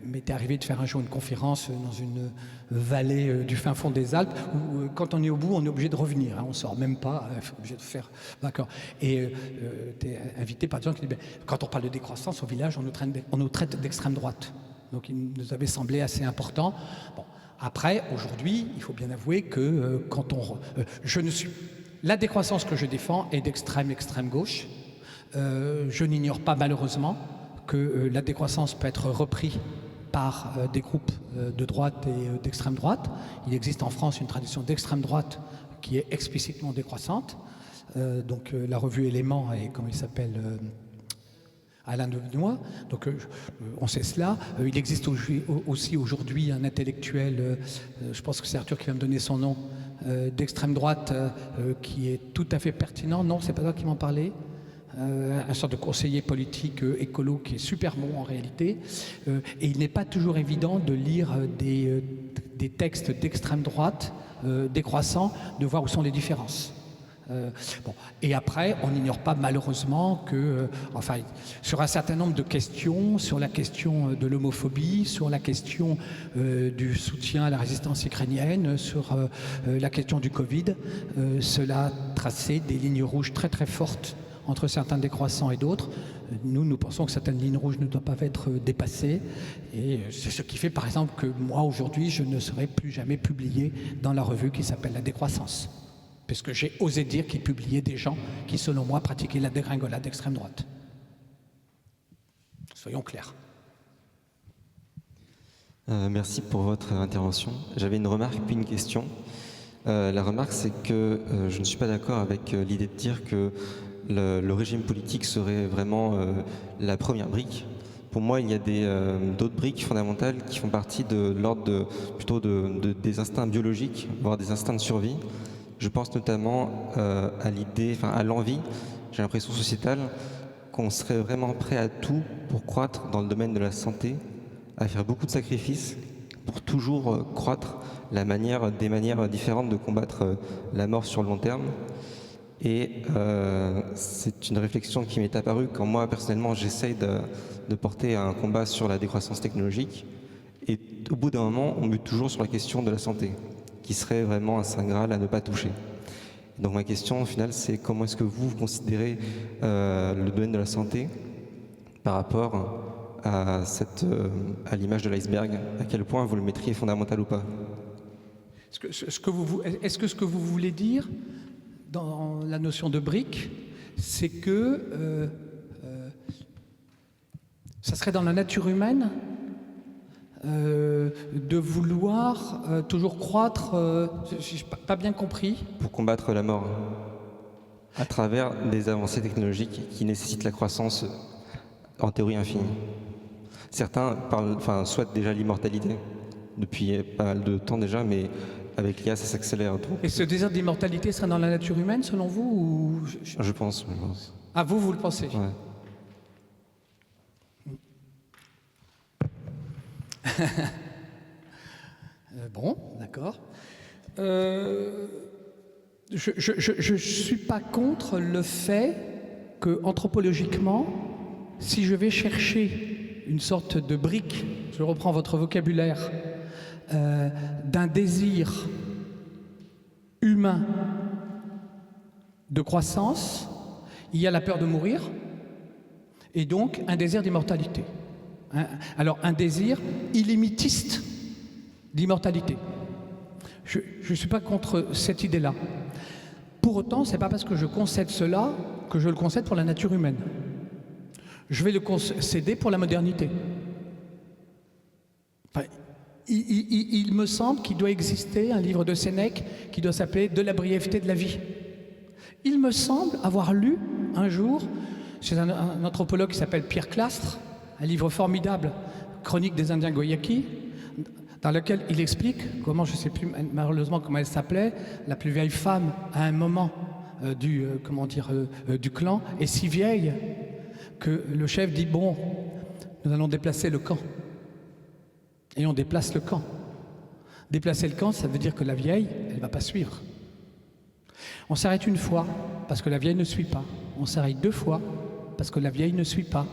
M'était arrivé de faire un jour une conférence dans une vallée du fin fond des Alpes où quand on est au bout, on est obligé de revenir. On ne sort même pas, on est obligé de faire. D'accord. Et tu es invité par des gens qui disent quand on parle de décroissance au village, on nous traite d'extrême droite. Donc il nous avait semblé assez important. Bon, après, aujourd'hui, il faut bien avouer que la décroissance que je défends est d'extrême gauche. Je n'ignore pas malheureusement que la décroissance peut être reprise par des groupes de droite et d'extrême droite. Il existe en France une tradition d'extrême droite qui est explicitement décroissante. La revue Éléments et comment il s'appelle Alain Devenois, donc on sait cela. Il existe aussi aujourd'hui un intellectuel, je pense que c'est Arthur qui va me donner son nom, d'extrême droite qui est tout à fait pertinent. Non, c'est pas toi qui m'en parlais. Un sorte de conseiller politique écolo qui est super bon en réalité. Et il n'est pas toujours évident de lire des textes d'extrême droite décroissants, de voir où sont les différences. Et après, on n'ignore pas malheureusement que, sur un certain nombre de questions, sur la question de l'homophobie, sur la question du soutien à la résistance ukrainienne, sur la question du Covid, cela a tracé des lignes rouges très très fortes entre certains décroissants et d'autres. Nous pensons que certaines lignes rouges ne doivent pas être dépassées. Et c'est ce qui fait, par exemple, que moi, aujourd'hui, je ne serai plus jamais publié dans la revue qui s'appelle La Décroissance. Parce que j'ai osé dire qu'il publiait des gens qui, selon moi, pratiquaient la dégringolade d'extrême droite. Soyons clairs. Merci pour votre intervention. J'avais une remarque puis une question. La remarque, c'est que je ne suis pas d'accord avec l'idée de dire que le régime politique serait vraiment la première brique. Pour moi, il y a d'autres briques fondamentales qui font partie de l'ordre des instincts biologiques, voire des instincts de survie. Je pense notamment à l'envie, j'ai l'impression sociétale, qu'on serait vraiment prêt à tout pour croître dans le domaine de la santé, à faire beaucoup de sacrifices pour toujours croître des manières différentes de combattre la mort sur le long terme. Et c'est une réflexion qui m'est apparue quand moi, personnellement, j'essaye de porter un combat sur la décroissance technologique. Et au bout d'un moment, on bute toujours sur la question de la santé, qui serait vraiment un saint graal à ne pas toucher. Donc ma question, au final, c'est comment est-ce que vous considérez le domaine de la santé par rapport à l'image de l'iceberg, à quel point vous le mettriez fondamental ou pas? Est-ce que ce que vous voulez dire dans la notion de brique, c'est que ça serait dans la nature humaine de vouloir toujours croître, je n'ai pas bien compris. Pour combattre la mort, à travers des avancées technologiques qui nécessitent la croissance en théorie infinie. Certains souhaitent déjà l'immortalité depuis pas mal de temps déjà, mais avec l'IA, ça s'accélère trop. Et ce désir d'immortalité serait dans la nature humaine, selon vous ou... Je pense. Ah, vous le pensez? Ouais. Bon, d'accord. Je ne suis pas contre le fait que, anthropologiquement, si je vais chercher une sorte de brique, je reprends votre vocabulaire, d'un désir humain de croissance, il y a la peur de mourir et donc un désir d'immortalité. Alors un désir illimitiste d'immortalité. Je ne suis pas contre cette idée-là. Pour autant, ce n'est pas parce que je concède cela que je le concède pour la nature humaine. Je vais le concéder pour la modernité. Enfin, il me semble qu'il doit exister un livre de Sénèque qui doit s'appeler « De la brièveté de la vie ». Il me semble avoir lu un jour chez un anthropologue qui s'appelle Pierre Clastres, un livre formidable, Chronique des Indiens Guayakis, dans lequel il explique comment, je ne sais plus malheureusement comment elle s'appelait, la plus vieille femme à un moment du clan est si vieille que le chef dit « Bon, nous allons déplacer le camp ». Et on déplace le camp. Déplacer le camp, ça veut dire que la vieille, elle ne va pas suivre. On s'arrête une fois parce que la vieille ne suit pas. On s'arrête deux fois parce que la vieille ne suit pas.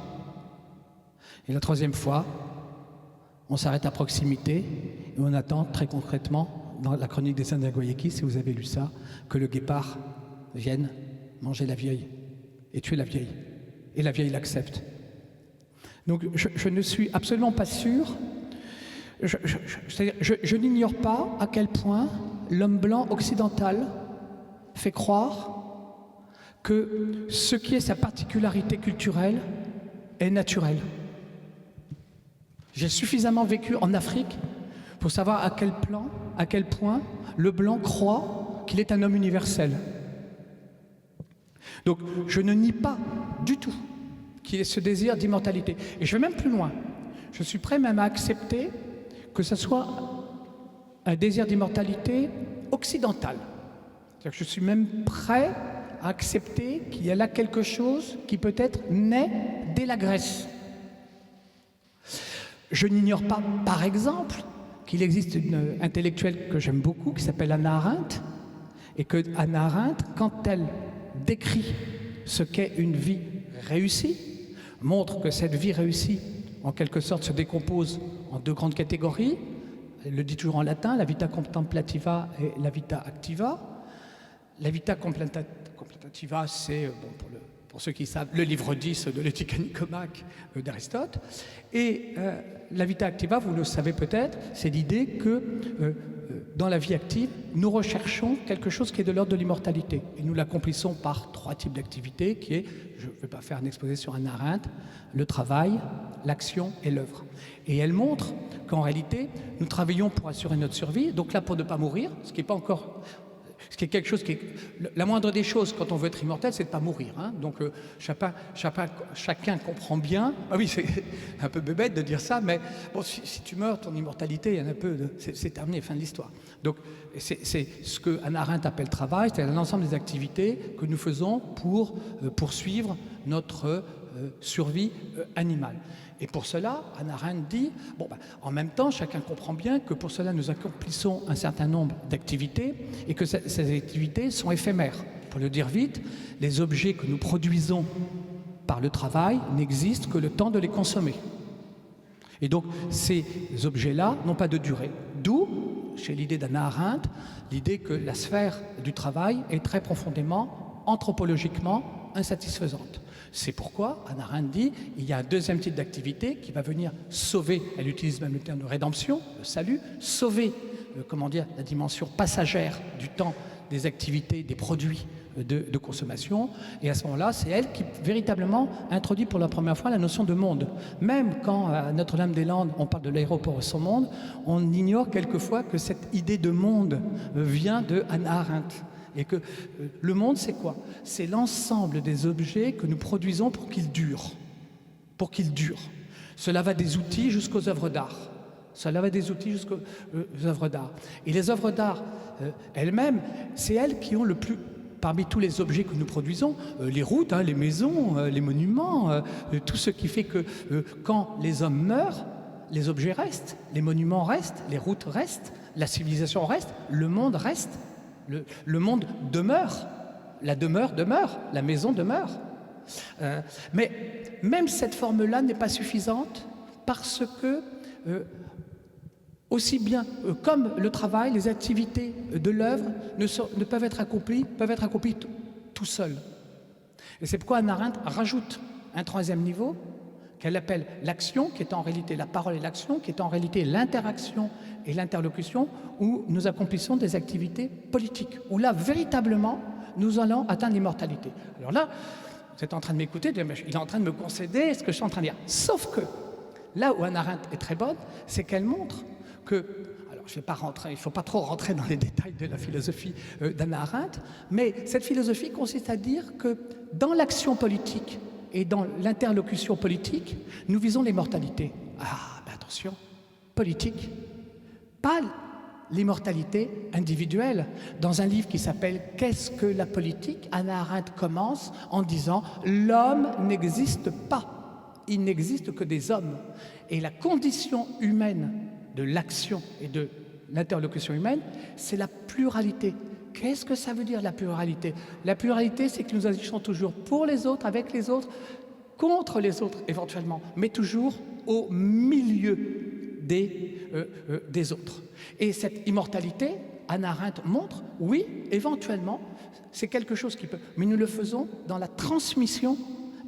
Et la troisième fois, on s'arrête à proximité et on attend très concrètement, dans la chronique des Indiens Guayakis, si vous avez lu ça, que le guépard vienne manger la vieille et tuer la vieille. Et la vieille l'accepte. Donc je ne suis absolument pas sûr. Je n'ignore pas à quel point l'homme blanc occidental fait croire que ce qui est sa particularité culturelle est naturel. J'ai suffisamment vécu en Afrique pour savoir à quel point le blanc croit qu'il est un homme universel. Donc je ne nie pas du tout qu'il y ait ce désir d'immortalité. Et je vais même plus loin. Je suis prêt même à accepter que ce soit un désir d'immortalité occidental. C'est-à-dire que je suis même prêt à accepter qu'il y a là quelque chose qui peut-être naît dès la Grèce. Je n'ignore pas, par exemple, qu'il existe une intellectuelle que j'aime beaucoup, qui s'appelle Hannah Arendt, et que Hannah Arendt, quand elle décrit ce qu'est une vie réussie, montre que cette vie réussie, en quelque sorte, se décompose en deux grandes catégories. Elle le dit toujours en latin, la vita contemplativa et la vita activa. La vita contemplativa, c'est, pour ceux qui savent, le livre 10 de l'Éthique Nicomaque d'Aristote. Et la vita activa, vous le savez peut-être, c'est l'idée que dans la vie active, nous recherchons quelque chose qui est de l'ordre de l'immortalité. Et nous l'accomplissons par trois types d'activités, qui est, je ne vais pas faire une exposé sur Hannah Arendt, le travail, l'action et l'œuvre. Et elle montre qu'en réalité, nous travaillons pour assurer notre survie, donc là pour ne pas mourir, ce qui est pas encore... Ce qui est quelque chose qui est... La moindre des choses quand on veut être immortel, c'est de ne pas mourir. Hein. Donc chacun comprend bien... Ah oui, c'est un peu bébête de dire ça, mais bon, si tu meurs, ton immortalité, il y en a un peu... C'est terminé, fin de l'histoire. Donc c'est ce que Hannah Arendt appelle travail, c'est l'ensemble des activités que nous faisons pour poursuivre notre survie animale. Et pour cela, Hannah Arendt dit, en même temps, chacun comprend bien que pour cela, nous accomplissons un certain nombre d'activités et que ces activités sont éphémères. Pour le dire vite, les objets que nous produisons par le travail n'existent que le temps de les consommer. Et donc, ces objets-là n'ont pas de durée. D'où, chez l'idée d'Hannah Arendt, l'idée que la sphère du travail est très profondément, anthropologiquement, insatisfaisante. C'est pourquoi Hannah Arendt dit il y a un deuxième type d'activité qui va venir sauver, elle utilise même le terme de rédemption, le salut, sauver la dimension passagère du temps des activités, des produits de consommation. Et à ce moment-là, c'est elle qui véritablement introduit pour la première fois la notion de monde. Même quand à Notre-Dame-des-Landes, on parle de l'aéroport sans monde, on ignore quelquefois que cette idée de monde vient de Hannah Arendt. Et que le monde, c'est quoi? C'est l'ensemble des objets que nous produisons pour qu'ils durent. Pour qu'ils durent. Cela va des outils jusqu'aux œuvres d'art. Cela va des outils jusqu'aux œuvres d'art. Et les œuvres d'art elles-mêmes, c'est elles qui ont le plus, parmi tous les objets que nous produisons, les routes, les maisons, les monuments, tout ce qui fait que quand les hommes meurent, les objets restent, les monuments restent, les routes restent, la civilisation reste, le monde reste. Le monde demeure, la demeure demeure, la maison demeure. Mais même cette forme-là n'est pas suffisante parce que, aussi bien comme le travail, les activités de l'œuvre ne peuvent être accomplies tout seuls. Et c'est pourquoi Hannah Arendt rajoute un troisième niveau qu'elle appelle l'action, qui est en réalité la parole et l'action, qui est en réalité l'interaction et l'interlocution, où nous accomplissons des activités politiques, où là, véritablement, nous allons atteindre l'immortalité. Alors là, vous êtes en train de m'écouter, il est en train de me concéder ce que je suis en train de dire. Sauf que, là où Hannah Arendt est très bonne, c'est qu'elle montre que, alors je ne vais pas rentrer, il ne faut pas trop rentrer dans les détails de la philosophie d'Hannah Arendt, mais cette philosophie consiste à dire que dans l'action politique et dans l'interlocution politique, nous visons l'immortalité. Ah, ben attention, politique, pas l'immortalité individuelle. Dans un livre qui s'appelle « Qu'est-ce que la politique ?», Hannah Arendt commence en disant « L'homme n'existe pas, il n'existe que des hommes ». Et la condition humaine de l'action et de l'interlocution humaine, c'est la pluralité. Qu'est-ce que ça veut dire la pluralité? La pluralité, c'est que nous agissons toujours pour les autres, avec les autres, contre les autres éventuellement, mais toujours au milieu des autres. Et cette immortalité, Hannah Arendt montre, oui, éventuellement, c'est quelque chose qui peut, mais nous le faisons dans la transmission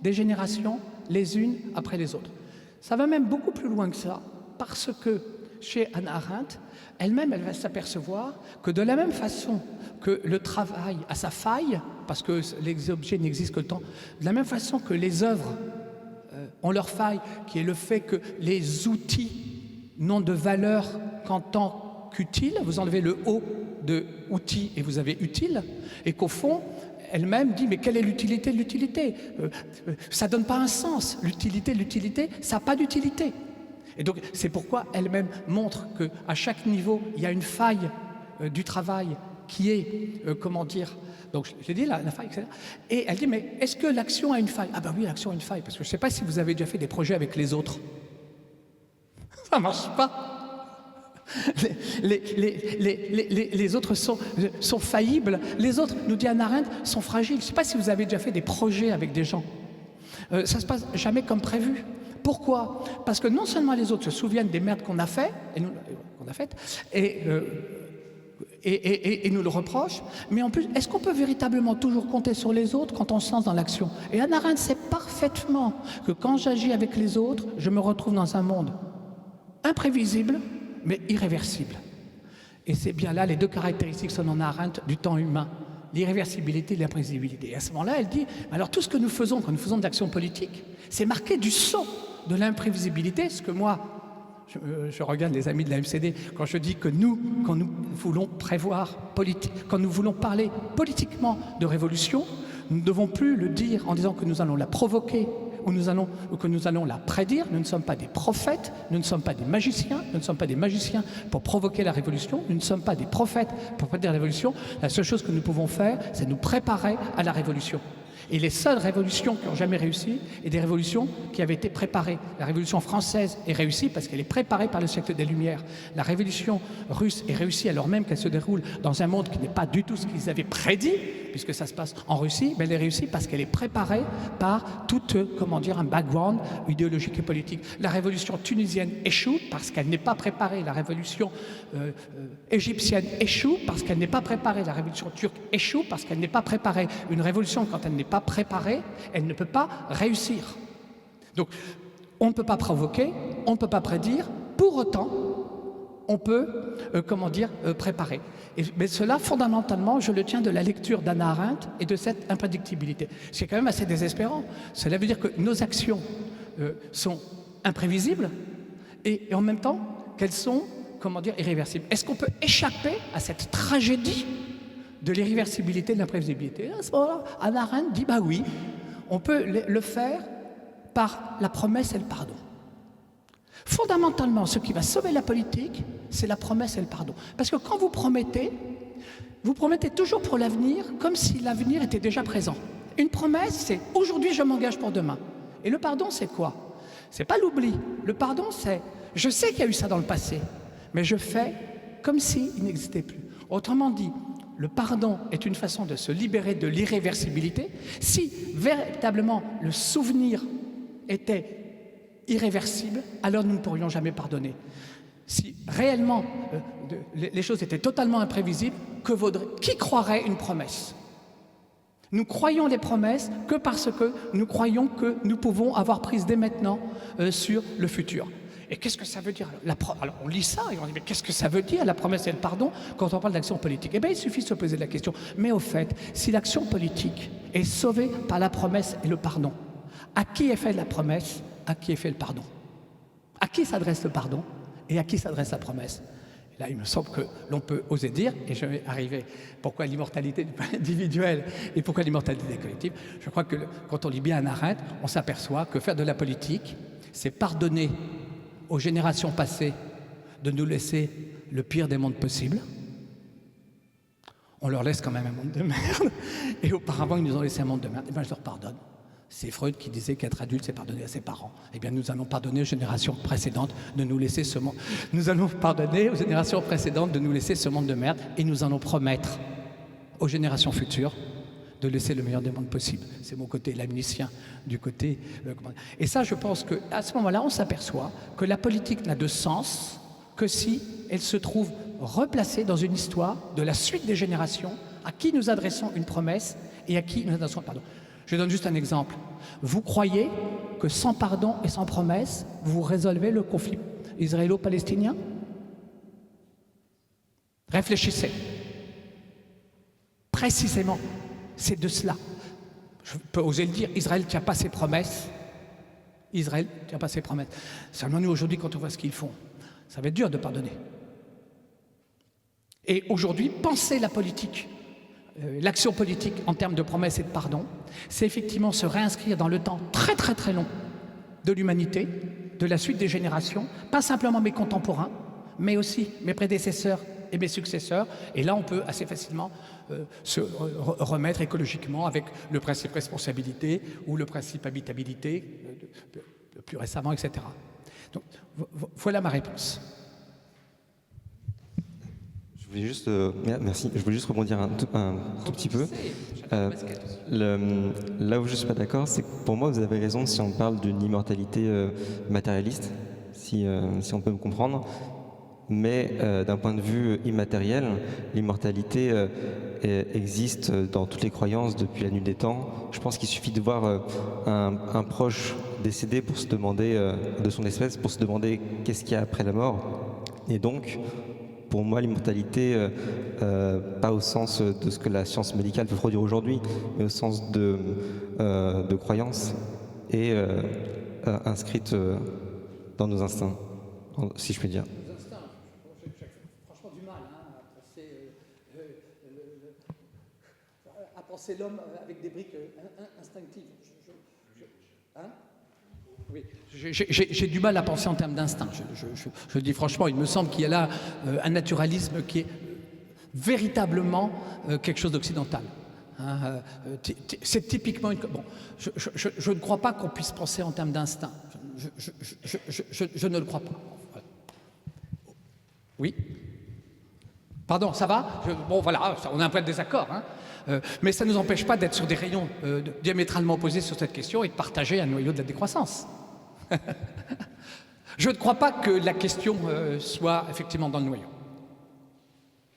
des générations les unes après les autres. Ça va même beaucoup plus loin que ça, parce que chez Hannah Arendt, elle-même, elle va s'apercevoir que de la même façon que le travail a sa faille, parce que les objets n'existent que le temps, de la même façon que les œuvres ont leur faille, qui est le fait que les outils n'ont de valeur qu'en tant qu'utiles, vous enlevez le « o » de « outil » et vous avez « utile », et qu'au fond, elle-même dit, mais quelle est l'utilité de l'utilité? Ça ne donne pas un sens. L'utilité, ça n'a pas d'utilité. Et donc, c'est pourquoi elle-même montre qu'à chaque niveau, il y a une faille du travail qui est, donc j'ai dit la faille, etc. Et elle dit, mais est-ce que l'action a une faille? Ah ben oui, l'action a une faille, parce que je ne sais pas si vous avez déjà fait des projets avec les autres. Ça ne marche pas. Les autres sont faillibles. Les autres, nous dit Hannah Arendt, sont fragiles. Je ne sais pas si vous avez déjà fait des projets avec des gens. Ça ne se passe jamais comme prévu. Pourquoi? Parce que non seulement les autres se souviennent des merdes qu'on a faites, et nous le reprochent, mais en plus, est-ce qu'on peut véritablement toujours compter sur les autres quand on se lance dans l'action? Et Hannah Arendt sait parfaitement que quand j'agis avec les autres, je me retrouve dans un monde imprévisible, mais irréversible. Et c'est bien là les deux caractéristiques selon Hannah Arendt du temps humain, l'irréversibilité et l'imprévisibilité. Et à ce moment-là, elle dit, alors tout ce que nous faisons quand nous faisons de l'action politique, c'est marqué du sceau de l'imprévisibilité, ce que moi, je regarde les amis de la MCD, quand je dis que nous, quand nous voulons prévoir quand nous voulons parler politiquement de révolution, nous ne devons plus le dire en disant que nous allons la provoquer ou que nous allons la prédire. Nous ne sommes pas des prophètes, nous ne sommes pas des magiciens, nous ne sommes pas des magiciens pour provoquer la révolution, nous ne sommes pas des prophètes pour prédire la révolution. La seule chose que nous pouvons faire, c'est nous préparer à la révolution. Et les seules révolutions qui n'ont jamais réussi, et des révolutions qui avaient été préparées. La révolution française est réussie parce qu'elle est préparée par le siècle des Lumières. La révolution russe est réussie alors même qu'elle se déroule dans un monde qui n'est pas du tout ce qu'ils avaient prédit, puisque ça se passe en Russie, mais elle est réussie parce qu'elle est préparée par tout, un background idéologique et politique. La révolution tunisienne échoue parce qu'elle n'est pas préparée. La révolution égyptienne échoue parce qu'elle n'est pas préparée. La révolution turque échoue parce qu'elle n'est pas préparée. Une révolution, quand elle n'est pas préparée, elle ne peut pas réussir. Donc, on ne peut pas provoquer, on ne peut pas prédire, pour autant, on peut, préparer. Mais cela, fondamentalement, je le tiens de la lecture d'Hannah Arendt et de cette imprédictibilité. C'est quand même assez désespérant. Cela veut dire que nos actions sont imprévisibles et en même temps qu'elles sont, irréversibles. Est-ce qu'on peut échapper à cette tragédie de l'irréversibilité, de l'imprévisibilité? À ce moment-là, Hannah Arendt dit, bah oui, on peut le faire par la promesse et le pardon. Fondamentalement, ce qui va sauver la politique, c'est la promesse et le pardon. Parce que quand vous promettez toujours pour l'avenir, comme si l'avenir était déjà présent. Une promesse, c'est « aujourd'hui, je m'engage pour demain ». Et le pardon, c'est quoi? C'est pas l'oubli. Le pardon, c'est « je sais qu'il y a eu ça dans le passé, mais je fais comme s'il n'existait plus ». Autrement dit, le pardon est une façon de se libérer de l'irréversibilité. Si véritablement le souvenir était irréversible, alors nous ne pourrions jamais pardonner. Si réellement les choses étaient totalement imprévisibles, qui croirait une promesse? Nous croyons les promesses que parce que nous croyons que nous pouvons avoir prise dès maintenant sur le futur. Et qu'est-ce que ça veut dire? Alors on lit ça et on dit mais qu'est-ce que ça veut dire la promesse et le pardon quand on parle d'action politique? Eh bien il suffit de se poser la question. Mais au fait, si l'action politique est sauvée par la promesse et le pardon, à qui est faite la promesse? À qui est fait le pardon? À qui s'adresse le pardon? Et à qui s'adresse la promesse? Et là, il me semble que l'on peut oser dire, et je vais arriver, pourquoi l'immortalité individuelle et pourquoi l'immortalité collective? Je crois que quand on lit bien Hannah Arendt, on s'aperçoit que faire de la politique, c'est pardonner aux générations passées de nous laisser le pire des mondes possibles. On leur laisse quand même un monde de merde, et auparavant, ils nous ont laissé un monde de merde. Et bien, je leur pardonne. C'est Freud qui disait qu'être adulte, c'est pardonner à ses parents. Eh bien, nous allons pardonner aux générations précédentes de nous laisser ce monde. Nous allons pardonner aux générations précédentes de nous laisser ce monde de merde et nous allons promettre aux générations futures de laisser le meilleur des mondes possibles. C'est mon côté lamnicien, du côté... Et ça, je pense qu'à ce moment-là, on s'aperçoit que la politique n'a de sens que si elle se trouve replacée dans une histoire de la suite des générations à qui nous adressons une promesse et à qui nous adressons un pardon. Je donne juste un exemple. Vous croyez que sans pardon et sans promesse, vous résolvez le conflit israélo-palestinien? Réfléchissez. Précisément, c'est de cela. Je peux oser le dire, Israël ne tient pas ses promesses. Israël ne tient pas ses promesses. Seulement nous, aujourd'hui, quand on voit ce qu'ils font, ça va être dur de pardonner. Et aujourd'hui, penser la politique, l'action politique en termes de promesses et de pardon, c'est effectivement se réinscrire dans le temps très très très long de l'humanité, de la suite des générations, pas simplement mes contemporains, mais aussi mes prédécesseurs et mes successeurs. Et là, on peut assez facilement se remettre écologiquement avec le principe responsabilité ou le principe habitabilité, plus récemment, etc. Donc, voilà ma réponse. Je voulais juste, merci. Je voulais juste rebondir un tout petit peu. Là où je ne suis pas d'accord, c'est que pour moi, vous avez raison si on parle d'une immortalité matérialiste, si on peut me comprendre. Mais d'un point de vue immatériel, l'immortalité existe dans toutes les croyances depuis la nuit des temps. Je pense qu'il suffit de voir un proche décédé pour se demander, de son espèce, pour se demander qu'est-ce qu'il y a après la mort. Et donc, pour moi, l'immortalité, pas au sens de ce que la science médicale peut produire aujourd'hui, mais au sens de croyance, est inscrite dans nos instincts, si je puis dire. À penser l'homme avec des briques instinctives. Oui. J'ai du mal à penser en termes d'instinct. Je dis franchement, il me semble qu'il y a là un naturalisme qui est véritablement quelque chose d'occidental. C'est typiquement une... Bon, je ne crois pas qu'on puisse penser en termes d'instinct. Je ne le crois pas. Oui. Pardon, ça va? Bon, voilà, on a un point de désaccord, hein. Mais ça ne nous empêche pas d'être sur des rayons diamétralement opposés sur cette question et de partager un noyau de la décroissance. Je ne crois pas que la question soit effectivement dans le noyau.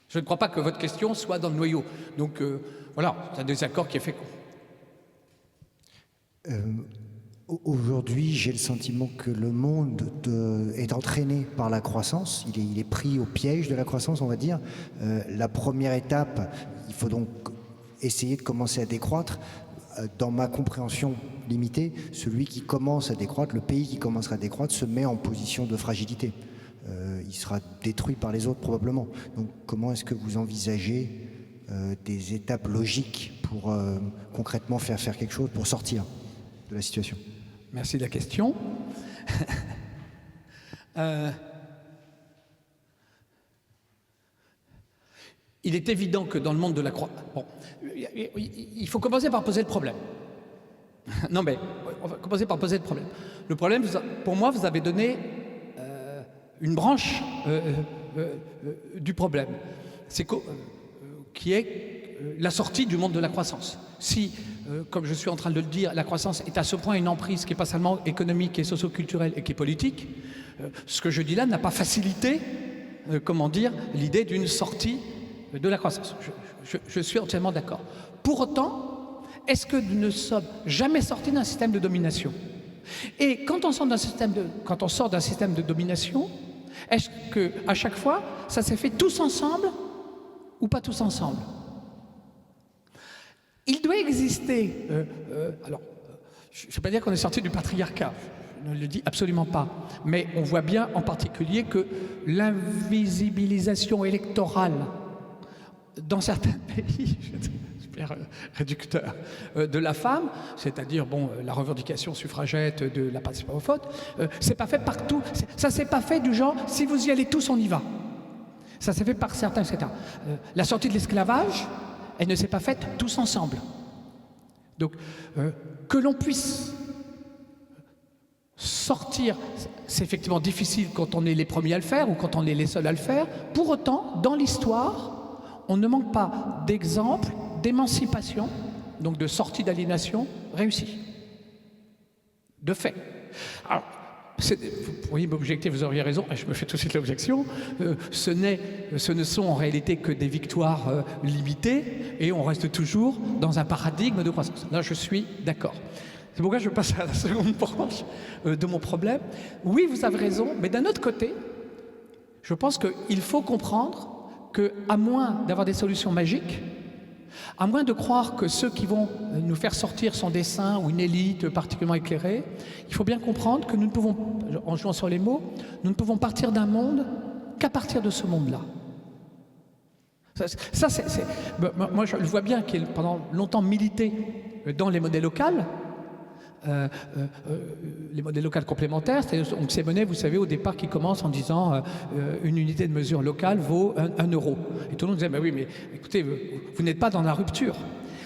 Je ne crois pas que votre question soit dans le noyau. Donc voilà, c'est un désaccord qui est fécond. Aujourd'hui, j'ai le sentiment que le monde est entraîné par la croissance. Il est pris au piège de la croissance, on va dire. La première étape, il faut donc essayer de commencer à décroître. Dans ma compréhension limitée, celui qui commence à décroître, le pays qui commencera à décroître, se met en position de fragilité. Il sera détruit par les autres probablement. Donc comment est-ce que vous envisagez des étapes logiques pour concrètement faire quelque chose pour sortir de la situation? Merci de la question. Il est évident que dans le monde de la croissance... Bon, il faut commencer par poser le problème. Non mais, on va commencer par poser le problème. Le problème, pour moi, vous avez donné une branche du problème. C'est qui est la sortie du monde de la croissance. Si, comme je suis en train de le dire, la croissance est à ce point une emprise qui n'est pas seulement économique, qui est socio-culturelle et qui est politique, ce que je dis là n'a pas facilité, comment dire, l'idée d'une sortie de la croissance. Je suis entièrement d'accord. Pour autant, est-ce que nous ne sommes jamais sortis d'un système de domination? Et quand on sort d'un système de domination, est-ce qu'à chaque fois, ça s'est fait tous ensemble ou pas tous ensemble? Il doit exister, alors, je ne veux pas dire qu'on est sorti du patriarcat, je ne le dis absolument pas, mais on voit bien en particulier que l'invisibilisation électorale dans certains pays, super réducteur, de la femme, c'est-à-dire bon, la revendication suffragette de la participation au vote, c'est pas fait partout, ça s'est pas fait du genre, si vous y allez tous, on y va. Ça s'est fait par certains, etc. La sortie de l'esclavage, elle ne s'est pas faite tous ensemble. Donc, que l'on puisse sortir, c'est effectivement difficile quand on est les premiers à le faire ou quand on est les seuls à le faire. Pour autant, dans l'histoire, on ne manque pas d'exemples d'émancipation, donc de sortie d'aliénation réussie. De fait. Alors, vous pourriez m'objecter, vous auriez raison, et je me fais tout de suite l'objection, ce ne sont en réalité que des victoires limitées et on reste toujours dans un paradigme de croissance. Là, je suis d'accord. C'est pourquoi je passe à la seconde branche de mon problème. Oui, vous avez raison, mais d'un autre côté, je pense qu'il faut comprendre qu'à moins d'avoir des solutions magiques, à moins de croire que ceux qui vont nous faire sortir sont des saints ou une élite particulièrement éclairée, il faut bien comprendre que nous ne pouvons, en jouant sur les mots, nous ne pouvons partir d'un monde qu'à partir de ce monde-là. Moi, je le vois bien, qui pendant longtemps milité dans les monnaies locales, les modèles locaux complémentaires, c'est-à-dire ces monnaies, vous savez, au départ, qui commencent en disant une unité de mesure locale vaut 1 euro. Et tout le monde disait, oui, mais écoutez, vous n'êtes pas dans la rupture.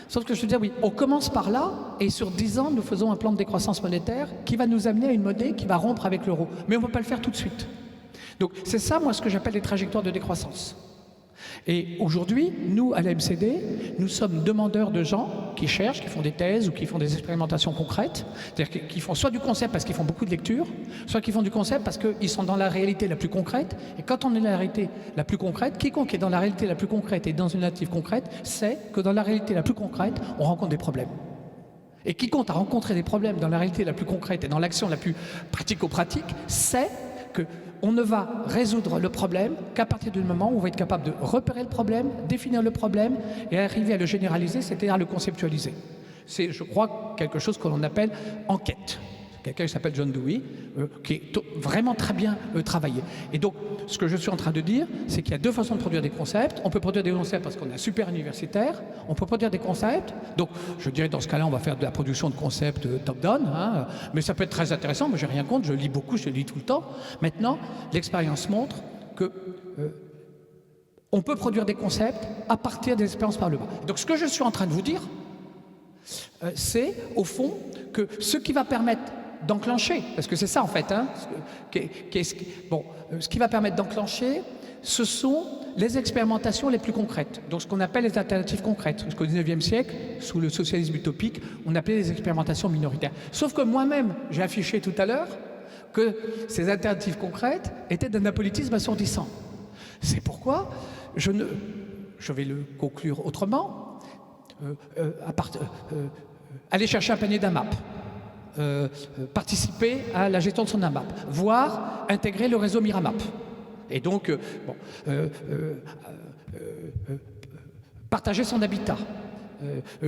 Sauf que je veux dire, oui, on commence par là, et sur 10 ans, nous faisons un plan de décroissance monétaire qui va nous amener à une monnaie qui va rompre avec l'euro. Mais on ne peut pas le faire tout de suite. Donc c'est ça, moi, ce que j'appelle les trajectoires de décroissance. Et aujourd'hui, nous, à la MCD, nous sommes demandeurs de gens qui cherchent, qui font des thèses ou qui font des expérimentations concrètes, c'est-à-dire qui font soit du concept parce qu'ils font beaucoup de lectures, soit qui font du concept parce qu'ils sont dans la réalité la plus concrète. Et quand on est dans la réalité la plus concrète, quiconque est dans la réalité la plus concrète et dans une native concrète, sait que dans la réalité la plus concrète, on rencontre des problèmes. Et quiconque a rencontré des problèmes dans la réalité la plus concrète et dans l'action la plus pratico-pratique, sait qu'on ne va résoudre le problème qu'à partir du moment où on va être capable de repérer le problème, définir le problème et arriver à le généraliser, c'est-à-dire à le conceptualiser. C'est, je crois, quelque chose que l'on appelle enquête. Quelqu'un qui s'appelle John Dewey, qui est vraiment très bien travaillé. Et donc, ce que je suis en train de dire, c'est qu'il y a deux façons de produire des concepts. On peut produire des concepts parce qu'on est un super universitaire. On peut produire des concepts. Donc, je dirais, dans ce cas-là, on va faire de la production de concepts top-down. Hein, mais ça peut être très intéressant. Moi, j'ai rien contre. Je lis beaucoup, je lis tout le temps. Maintenant, l'expérience montre que on peut produire des concepts à partir des expériences par le bas. Donc, ce que je suis en train de vous dire, c'est, au fond, que ce qui va permettre d'enclencher, parce que c'est ça en fait, hein, ce qui va permettre d'enclencher, ce sont les expérimentations les plus concrètes, donc ce qu'on appelle les alternatives concrètes. Jusqu'au XIXe siècle, sous le socialisme utopique, on appelait les expérimentations minoritaires. Sauf que moi-même, j'ai affiché tout à l'heure que ces alternatives concrètes étaient d'un apolitisme assourdissant. C'est pourquoi je vais le conclure autrement, aller chercher un panier d'AMAP, participer à la gestion de son AMAP, voire intégrer le réseau Miramap. Et donc, partager son habitat,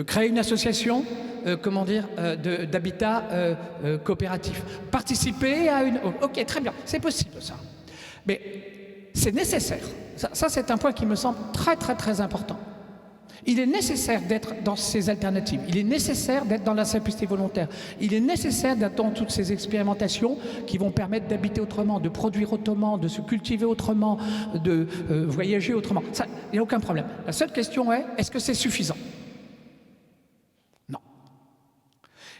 créer une association, d'habitat coopératif, participer à une... Ok, très bien, c'est possible ça. Mais c'est nécessaire. Ça c'est un point qui me semble très très très important. Il est nécessaire d'être dans ces alternatives, il est nécessaire d'être dans la simplicité volontaire, il est nécessaire d'être dans toutes ces expérimentations qui vont permettre d'habiter autrement, de produire autrement, de se cultiver autrement, de voyager autrement. Ça, il n'y a aucun problème. La seule question est-ce que c'est suffisant? Non.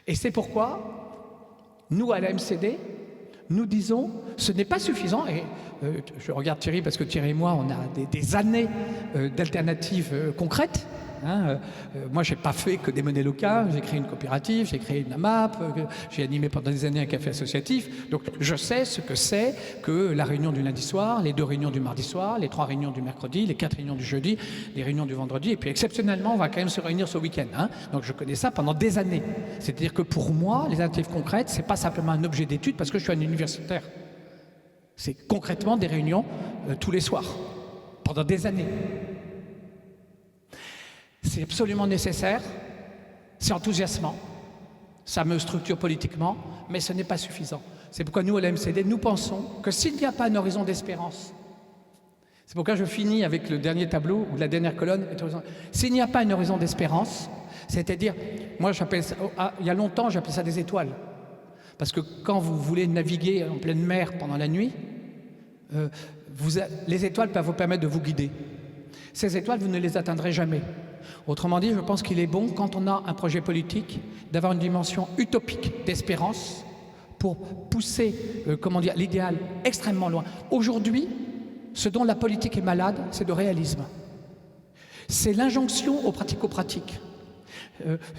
Et c'est pourquoi, nous à la MCD, nous disons, ce n'est pas suffisant, et je regarde Thierry parce que Thierry et moi, on a des années d'alternatives concrètes. Moi, je n'ai pas fait que des monnaies locales, j'ai créé une coopérative, j'ai créé une AMAP, j'ai animé pendant des années un café associatif. Donc, je sais ce que c'est que la réunion du lundi soir, les 2 réunions du mardi soir, les 3 réunions du mercredi, les 4 réunions du jeudi, les réunions du vendredi. Et puis, exceptionnellement, on va quand même se réunir ce week-end. Donc, je connais ça pendant des années. C'est-à-dire que pour moi, les alternatives concrètes, ce n'est pas simplement un objet d'étude parce que je suis un universitaire. C'est concrètement des réunions tous les soirs, pendant des années. C'est absolument nécessaire, c'est enthousiasmant, ça me structure politiquement, mais ce n'est pas suffisant. C'est pourquoi nous, à la MCD, nous pensons que s'il n'y a pas un horizon d'espérance, c'est pourquoi je finis avec le dernier tableau, ou la dernière colonne, s'il n'y a pas un horizon d'espérance, c'est-à-dire, moi j'appelle ça, il y a longtemps j'appelais ça des étoiles, parce que quand vous voulez naviguer en pleine mer pendant la nuit, les étoiles peuvent vous permettre de vous guider. Ces étoiles, vous ne les atteindrez jamais. Autrement dit, je pense qu'il est bon, quand on a un projet politique, d'avoir une dimension utopique d'espérance pour pousser l'idéal extrêmement loin. Aujourd'hui, ce dont la politique est malade, c'est de réalisme. C'est l'injonction au pratico-pratique.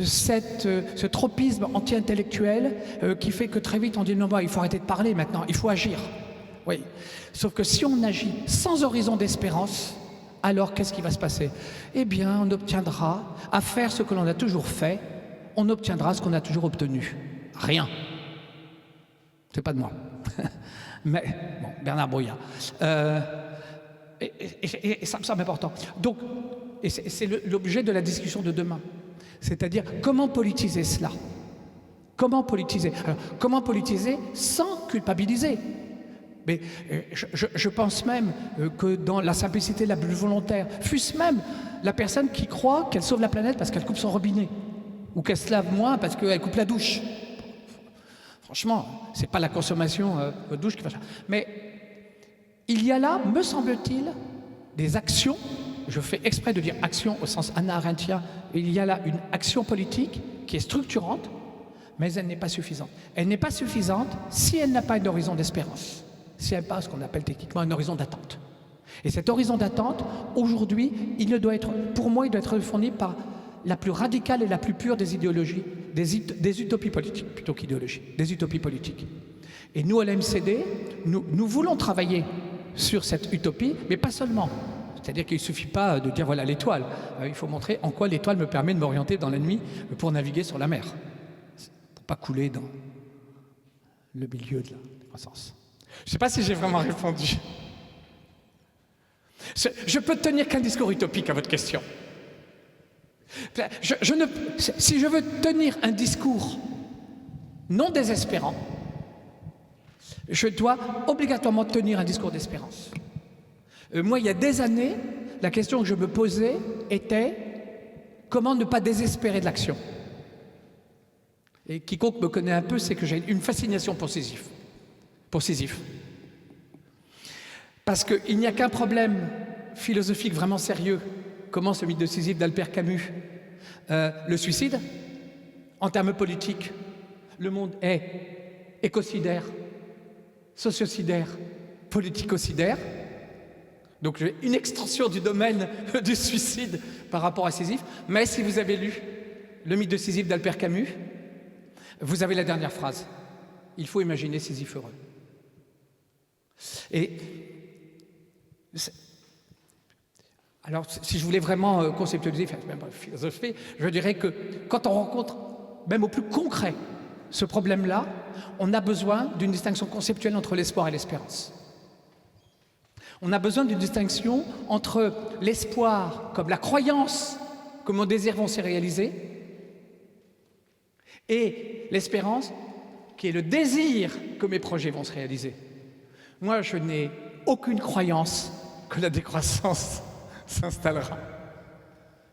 Ce tropisme anti-intellectuel qui fait que très vite on dit non, il faut arrêter de parler maintenant, il faut agir. Oui. Sauf que si on agit sans horizon d'espérance, alors qu'est-ce qui va se passer? Eh bien, on obtiendra, à faire ce que l'on a toujours fait, on obtiendra ce qu'on a toujours obtenu. Rien. C'est pas de moi. Mais, bon, Bernard Brouillard. Et ça me semble important. Donc, et c'est l'objet de la discussion de demain. C'est-à-dire, comment politiser cela? Comment politiser? Alors, comment politiser sans culpabiliser? Mais je pense même que dans la simplicité la plus volontaire, fût-ce même la personne qui croit qu'elle sauve la planète parce qu'elle coupe son robinet, ou qu'elle se lave moins parce qu'elle coupe la douche. Franchement, c'est pas la consommation de douche qui va faire. Mais il y a là, me semble-t-il, des actions, je fais exprès de dire action au sens anna-arendtien, il y a là une action politique qui est structurante, mais elle n'est pas suffisante. Elle n'est pas suffisante si elle n'a pas un horizon d'espérance. Si elle n'a pas ce qu'on appelle techniquement un horizon d'attente. Et cet horizon d'attente, aujourd'hui, pour moi, il doit être fourni par la plus radicale et la plus pure des idéologies, des utopies politiques, plutôt qu'idéologies, des utopies politiques. Et nous, à la MCD, nous voulons travailler sur cette utopie, mais pas seulement. C'est-à-dire qu'il ne suffit pas de dire voilà l'étoile. Il faut montrer en quoi l'étoile me permet de m'orienter dans la nuit pour naviguer sur la mer. Pour ne pas couler dans le milieu de la croissance. Je ne sais pas si j'ai vraiment répondu. Je peux tenir qu'un discours utopique à votre question. Si je veux tenir un discours non désespérant, je dois obligatoirement tenir un discours d'espérance. Moi, il y a des années, la question que je me posais était comment ne pas désespérer de l'action. Et quiconque me connaît un peu sait que j'ai une fascination pour Sisyphe. Parce qu'il n'y a qu'un problème philosophique vraiment sérieux, comment ce mythe de Sisyphe d'Albert Camus. Le suicide, en termes politiques, le monde est écocidaire, sociocidaire, politico-cidaire. Donc j'ai une extension du domaine du suicide par rapport à Sisyphe, mais si vous avez lu Le mythe de Sisyphe d'Albert Camus, vous avez la dernière phrase. Il faut imaginer Sisyphe heureux. Et alors, si je voulais vraiment conceptualiser, même philosopher, je dirais que quand on rencontre, même au plus concret, ce problème-là, on a besoin d'une distinction conceptuelle entre l'espoir et l'espérance. On a besoin d'une distinction entre l'espoir comme la croyance que mon désir vont se réaliser et l'espérance qui est le désir que mes projets vont se réaliser. Moi, je n'ai aucune croyance que la décroissance s'installera.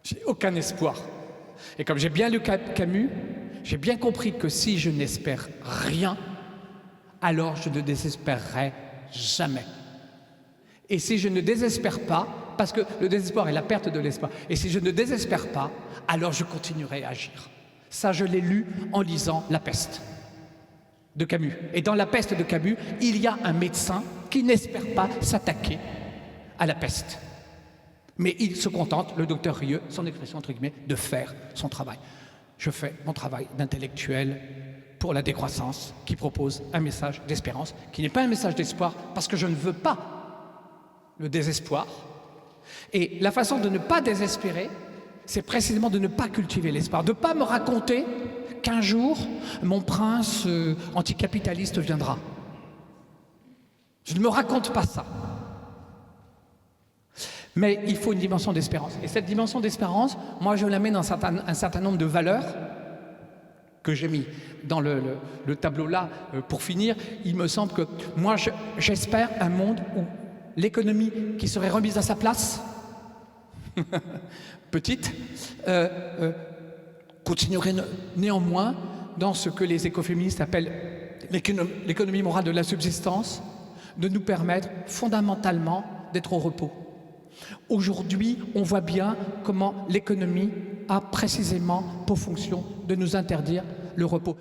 J'ai aucun espoir. Et comme j'ai bien lu Camus, j'ai bien compris que si je n'espère rien, alors je ne désespérerai jamais. Et si je ne désespère pas, parce que le désespoir est la perte de l'espoir, et si je ne désespère pas, alors je continuerai à agir. Ça, je l'ai lu en lisant La Peste de Camus. Et dans La Peste de Camus, il y a un médecin qui n'espère pas s'attaquer à la peste. Mais il se contente, le docteur Rieu, son expression entre guillemets, de faire son travail. Je fais mon travail d'intellectuel pour la décroissance, qui propose un message d'espérance, qui n'est pas un message d'espoir, parce que je ne veux pas le désespoir. Et la façon de ne pas désespérer, c'est précisément de ne pas cultiver l'espoir, de ne pas me raconter qu'un jour, mon prince anticapitaliste viendra. Je ne me raconte pas ça. Mais il faut une dimension d'espérance. Et cette dimension d'espérance, moi je la mets dans un certain nombre de valeurs que j'ai mis dans le tableau là pour finir. Il me semble que moi j'espère un monde où l'économie qui serait remise à sa place, petite, continuerait néanmoins dans ce que les écoféministes appellent l'économie morale de la subsistance, de nous permettre fondamentalement d'être au repos. Aujourd'hui, on voit bien comment l'économie a précisément pour fonction de nous interdire le repos.